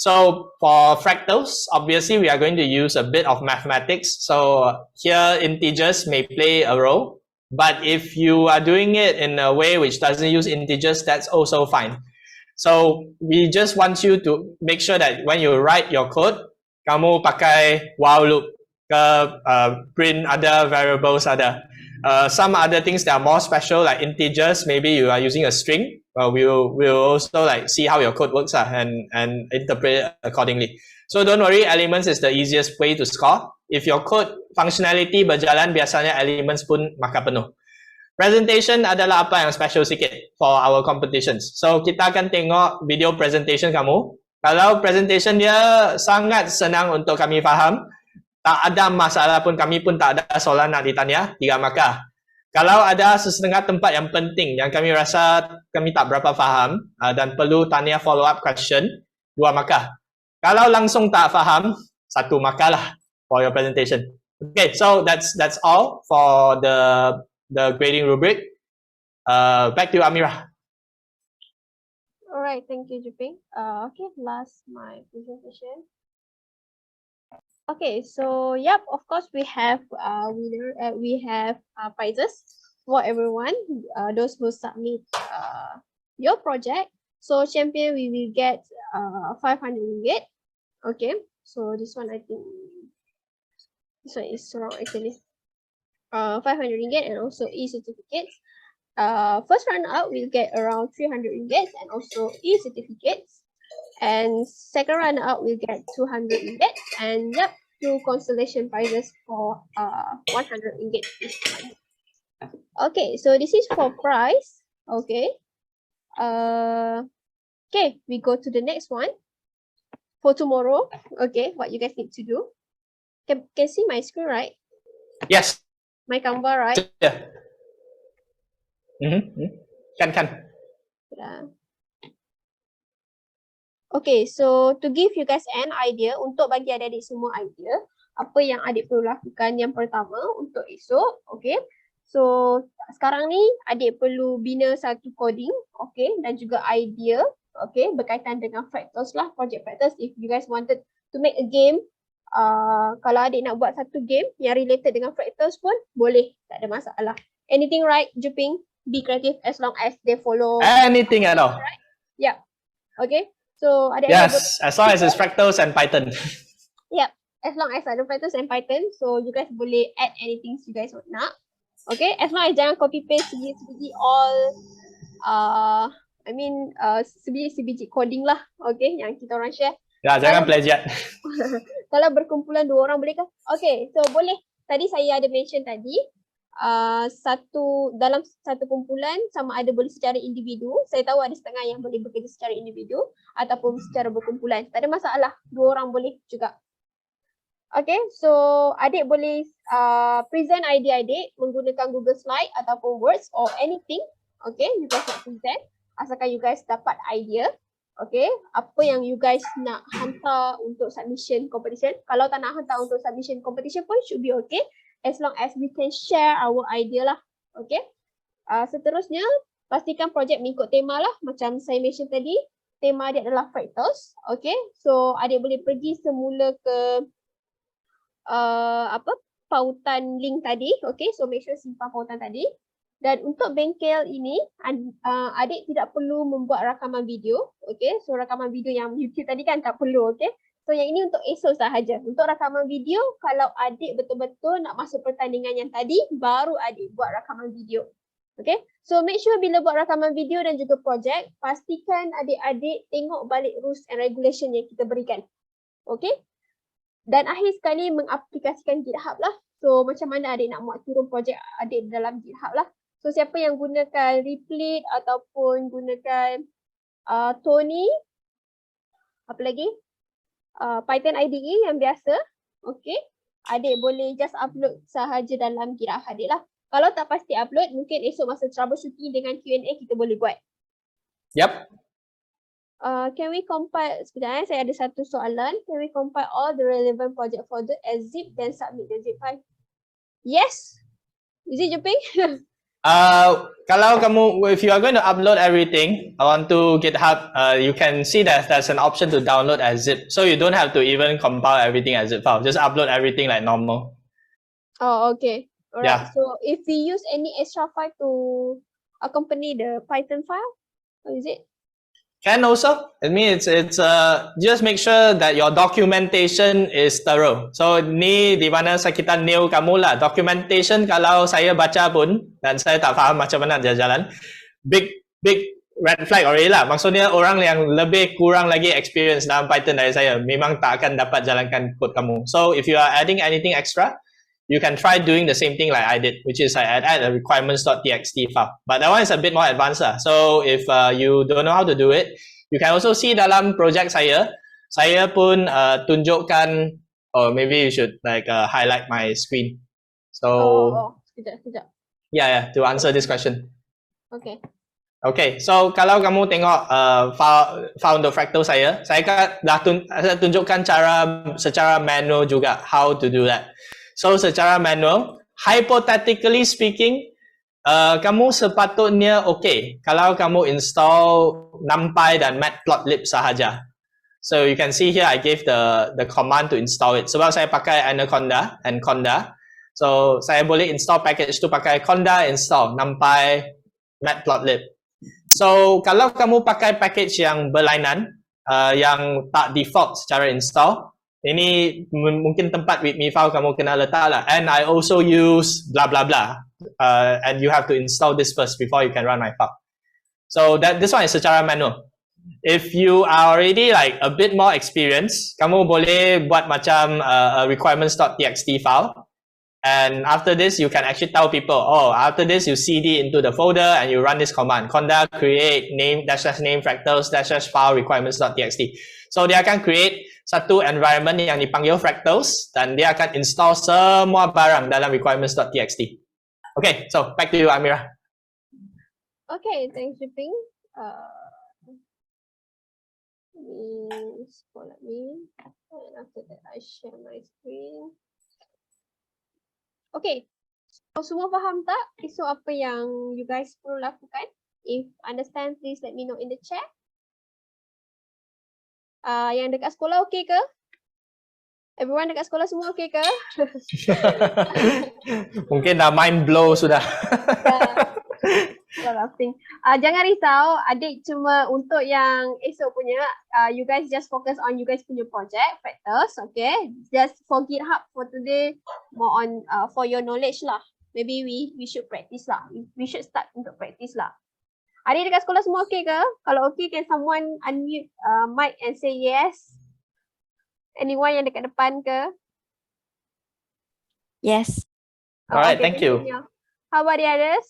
So for fractals, obviously we are going to use a bit of mathematics. So here integers may play a role, but if you are doing it in a way which doesn't use integers, that's also fine. So we just want you to make sure that when you write your code, kamu pakai while loop, print other variables ada. Some other things that are more special like integers, maybe you are using a string. We'll also like see how your code works and interpret it accordingly. So don't worry, elements is the easiest way to score. If your code functionality berjalan, biasanya elements pun markah penuh. Presentation adalah apa yang special sikit for our competitions. So kita akan tengok video presentation kamu. Kalau presentation dia sangat senang untuk kami faham, tak ada masalah pun, kami pun tak ada soalan nak ditanya, 3 markah. Kalau ada sesetengah tempat yang penting yang kami rasa kami tak berapa faham dan perlu tanya follow up question, 2 markah. Kalau langsung tak faham, 1 markah lah for your presentation. Okay, so that's all for the grading rubric. Back to you, Amirah. Alright, thank you, Juping. Okay, last my presentation. Okay, so yep, of course we have prizes for everyone. Those who submit your project. So champion, we will get 500 ringgit. Okay, so this one I think this one is wrong actually. 500 ringgit and also e-certificates. First runner up will get around 300 ringgit and also e-certificates. And second runner up will get 200 ringgit. And yep, 2 consolation prizes for 100 ringgit each one. Okay, so this is for prize. Okay. Okay, we go to the next one. For tomorrow, okay, what you guys need to do. Can see my screen, right? Yes. My gambar, right? Yeah. Can. Yeah. Okay, so to give you guys an idea, untuk bagi adik-adik semua idea, apa yang adik perlu lakukan yang pertama untuk esok, okay. So, sekarang ni adik perlu bina satu coding, okay, dan juga idea, okay, berkaitan dengan fractals lah, project fractals. If you guys wanted to make a game, kalau adik nak buat satu game yang related dengan fractals pun boleh, tak ada masalah. Anything right, Juping? Be creative as long as they follow. Anything at all. Right? Yeah. Okay. So ada yes, as long as it's fractals and Python. Yep, as long as ada fractals and Python, so you guys boleh add anything you guys nak. Okay, as long as jangan copy paste sebiji all sebiji coding lah. Okay, yang kita orang share. Ya, jangan plagiat. Kalau berkumpulan 2 orang boleh ke? Okay, so boleh. Tadi saya ada mention tadi, dalam satu kumpulan sama ada boleh secara individu. Saya tahu ada setengah yang boleh bekerja secara individu ataupun secara berkumpulan. Tak ada masalah, 2 orang boleh juga. Okay, so adik boleh present idea adik menggunakan Google Slide ataupun Words or anything. Okay, you guys nak present asalkan you guys dapat idea. Okay, apa yang you guys nak hantar untuk submission competition. Kalau tak nak hantar untuk submission competition pun should be okay. As long as we can share our idea lah. Okay. Seterusnya, pastikan projek mengikut tema lah. Macam saya mention tadi, tema dia adalah fractals. Okay. So, adik boleh pergi semula ke pautan link tadi. Okay. So, make sure simpan pautan tadi. Dan untuk bengkel ini, adik tidak perlu membuat rakaman video. Okay. So, rakaman video yang YouTube tadi kan tak perlu. Okay. So yang ini untuk esok sahaja. Untuk rakaman video, kalau adik betul-betul nak masuk pertandingan yang tadi, baru adik buat rakaman video. Okay. So make sure bila buat rakaman video dan juga projek, pastikan adik-adik tengok balik rules and regulation yang kita berikan. Okay. Dan akhir sekali mengaplikasikan GitHub lah. So macam mana adik nak buat turun projek adik dalam GitHub lah. So siapa yang gunakan Replit ataupun gunakan Tony, apa lagi? Python IDE yang biasa, okay, adik boleh just upload sahaja dalam GitHub adik lah. Kalau tak pasti upload, mungkin esok masa troubleshooting dengan Q&A kita boleh buat. Yep. Can we compile, sekejap saya ada satu soalan. Can we compile all the relevant project folder as zip then submit the zip file? Yes. Is it Juping? Kalau kamu, if you are going to upload everything onto GitHub, you can see that there's an option to download as zip. So you don't have to even compile everything as zip file. Just upload everything like normal. Oh, okay. Alright. Yeah. So if we use any extra file to accompany the Python file, how is it? Can also. I mean, it's just make sure that your documentation is thorough. So ni di mana kita nail kamu lah. Documentation kalau saya baca pun dan saya tak faham macam mana dia jalan, big red flag already lah. Maksudnya orang yang lebih kurang lagi experience dalam Python dari saya memang tak akan dapat jalankan code kamu. So if you are adding anything extra, you can try doing the same thing like I did, which is I add a requirements.txt file. But that one is a bit more advanced lah. So if you don't know how to do it, you can also see dalam project saya pun tunjukkan, or maybe you should like highlight my screen. So sekejap. Yeah, to answer this question. Okay, so kalau kamu tengok file untuk fractal saya dah tunjukkan secara manual juga how to do that. So secara manual, hypothetically speaking, kamu sepatutnya okay kalau kamu install NumPy dan Matplotlib sahaja. So you can see here I gave the command to install it. Sebab saya pakai Anaconda and Conda. So saya boleh install package tu pakai Conda install NumPy Matplotlib. So kalau kamu pakai package yang berlainan yang tak default secara install, ini mungkin tempat readme file kamu kena letak lah. And I also use blah blah blah. And you have to install this first before you can run my file. So this one is secara manual. If you are already like a bit more experienced, kamu boleh buat macam a requirements.txt file. And after this, you can actually tell people, oh, after this, you cd into the folder and you run this command, conda create name --name fractals --file requirements.txt. So dia akan create satu environment yang dipanggil fractals dan dia akan install semua barang dalam requirements.txt. Okay, so back to you, Amira. Okay, thanks, Jiping. Let me, and after that I share my screen. Okay, so semua faham tak isu apa yang you guys perlu lakukan? If understand, please let me know in the chat. Yang dekat sekolah okay ke? Everyone dekat sekolah semua okay ke? Mungkin dah mind blow sudah. Jangan risau, adik cuma untuk yang esok punya, you guys just focus on you guys punya project, factors, okay? Just for GitHub for today, more on for your knowledge lah. Maybe we should practice lah. We should start untuk practice lah. Adik dekat sekolah semua okay ke? Kalau okay, can someone unmute mic and say yes? Anyone yang dekat depan ke? Yes. Alright, okay, thank you. How about the others?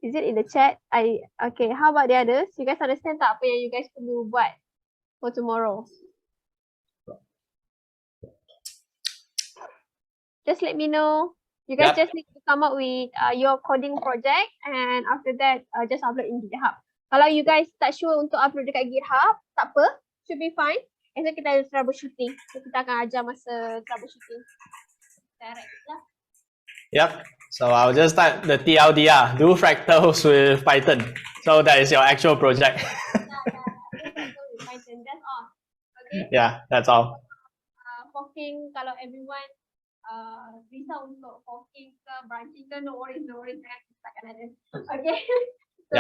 Is it in the chat? Okay, how about the others? You guys understand tak apa yang you guys perlu buat for tomorrow? Just let me know. You guys just need to come up with your coding project and after that just upload in GitHub. Kalau you guys tak sure untuk upload dekat GitHub, tak apa, should be fine. Esok kita ada troubleshooting. So kita akan ajar masa troubleshooting. Direct lah. Yep. So I'll just type the TLDR, do fractals with Python. So that is your actual project. Python, that's all. Okay. Yeah, that's all. Forking, kalau everyone risau untuk forking ke branching ke, no worries, takkan ada. Okay. So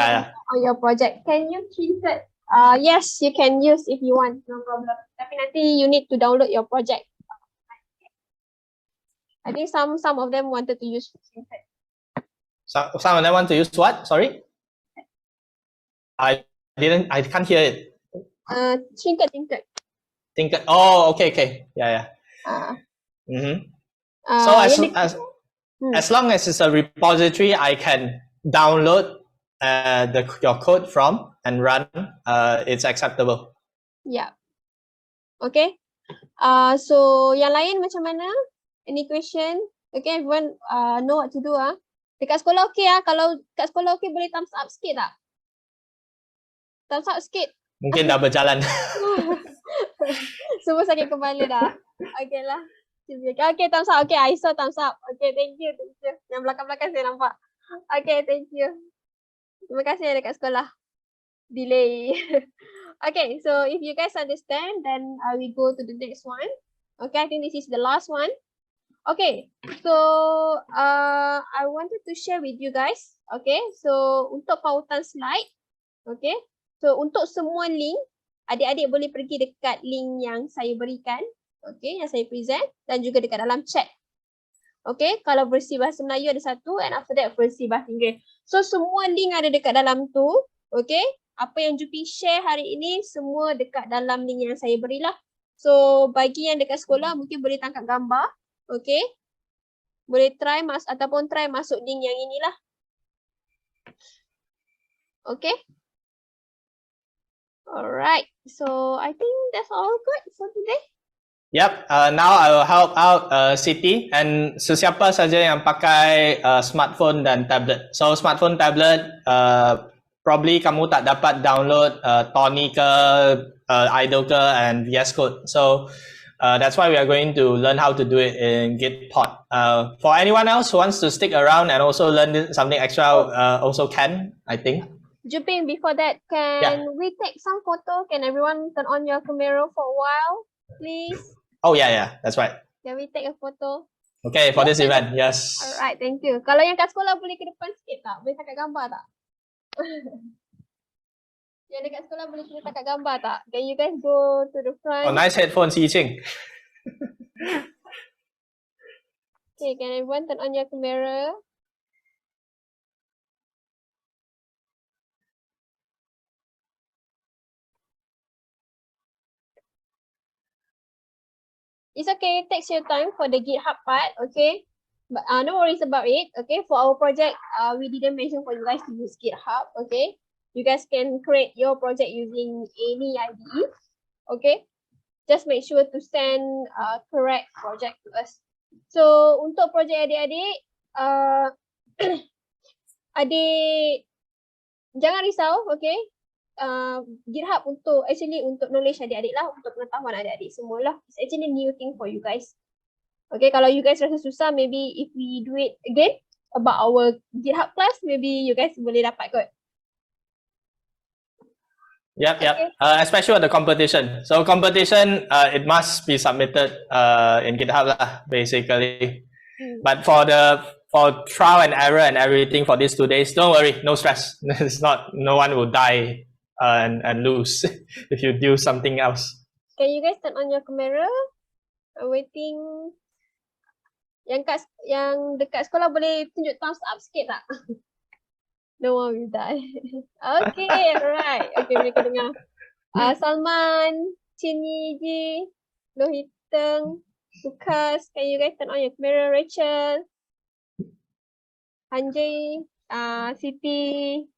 on your project, can you treat it? Yes, you can use if you want, no problem. Tapi nanti you need to download your project. I think some of them wanted to use Trinket. Some of them want to use what? Sorry? I can't hear it. Trinket. Oh, okay. Yeah. So as long as it's a repository I can download your code from and run, it's acceptable. Yeah. Okay. So yang lain macam mana? Any question? Okay, everyone know what to do ah. Dekat sekolah okay ah. Kalau kat sekolah okay, boleh thumbs up sikit tak? Thumbs up sikit. Mungkin dah berjalan. Semua sakit kepala dah. Okay lah. Okay, thumbs up. Okay, I saw thumbs up. Okay, thank you. Yang belakang-belakang saya nampak. Okay, thank you. Terima kasih yang dekat sekolah. Delay. Okay, so if you guys understand, then we go to the next one. Okay, I think this is the last one. Okay, so I wanted to share with you guys. Okay, so untuk pautan slide. Okay, so untuk semua link, adik-adik boleh pergi dekat link yang saya berikan. Okay, yang saya present dan juga dekat dalam chat. Okay, kalau versi bahasa Melayu ada satu and after that versi bahasa Inggeris. So semua link ada dekat dalam tu. Okay, apa yang Jupi share hari ini semua dekat dalam link yang saya berilah. So bagi yang dekat sekolah mungkin boleh tangkap gambar. Okay, boleh try ataupun try masuk link yang inilah. Okay. Alright, so I think that's all good for today. Yep, now I will help out Siti and sesiapa saja yang pakai smartphone dan tablet. So smartphone, tablet, probably kamu tak dapat download Tony ke, Idle ke and VS Code. So That's why we are going to learn how to do it in Gitpod. For anyone else who wants to stick around and also learn something extra, also can, I think. Jupin, before that, can we take some photo? Can everyone turn on your camera for a while, please? Oh, yeah, that's right. Can we take a photo? Okay, for this event, yes. Alright, thank you. Kalau yang kat sekolah boleh ke depan sikit tak? Boleh takat gambar tak? Yang dekat sekolah boleh kita takat gambar tak? Can you guys go to the front? Oh, nice headphones, Yiqing. Okay, can everyone turn on your camera? It's okay, takes your time for the GitHub part, okay? But no worries about it, okay? For our project, we didn't mention for you guys to use GitHub, okay? You guys can create your project using any IDE, okay? Just make sure to send correct project to us. So, untuk project adik-adik, adik jangan risau, okay? GitHub untuk knowledge adik-adik lah, untuk pengetahuan adik-adik semualah. It's actually a new thing for you guys. Okay, kalau you guys rasa susah, maybe if we do it again about our GitHub class, maybe you guys boleh dapat kot. Yep. Especially with the competition. So competition, it must be submitted in GitHub lah, basically. But for trial and error and everything for these 2 days, don't worry, no stress. It's not, no one will die and lose if you do something else. Can you guys turn on your camera? I'm waiting. Yang dekat sekolah boleh tunjuk thumbs up sikit tak? No one will die. Okay, alright. Okay, mereka dengar. Salman, Chiniji, Lohiteng, Lukas, can you guys turn on your camera? Rachel, Hanjay, Siti,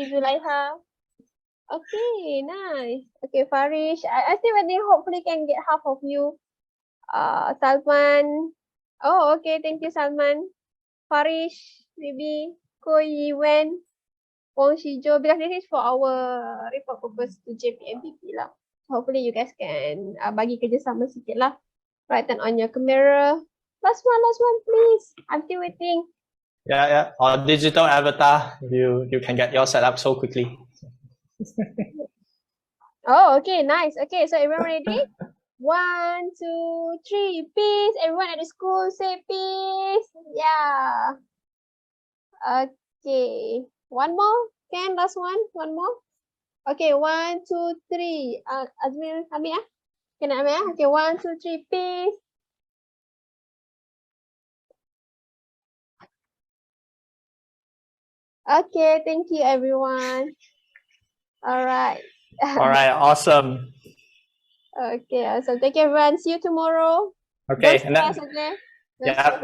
Zulaiha. Okay, nice. Okay, Farish. I still waiting. Hopefully can get half of you. Salman. Oh, okay. Thank you, Salman. Farish, maybe. Ko Yiwen, Wong Shijo. Because this is for our report purpose to JPMPP lah. Hopefully you guys can bagi kerjasama sikit lah. Right, turn on your camera. Last one, please. I'm still waiting. Yeah. Or digital avatar. You can get yours set up so quickly. Oh, okay, nice. Okay, so everyone ready? 1, 2, 3, peace. Everyone at the school say peace. Yeah. Okay. One more? Can last one? One more? Okay, 1, 2, 3. Azmir, ambil ah. Okay, nak ambil ah. Okay, 1, 2, 3, peace. Okay, thank you everyone. Alright. Alright, awesome. Okay, awesome. Thank you everyone. See you tomorrow. Okay. Don't stress, okay? Yeah.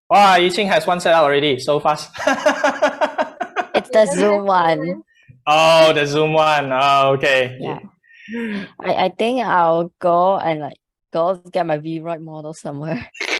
Wow, Yiqing has one set up already, so fast. It's the Zoom one. Oh, the Zoom one. Oh, okay. Yeah. I think I'll go and go get my Vroid model somewhere.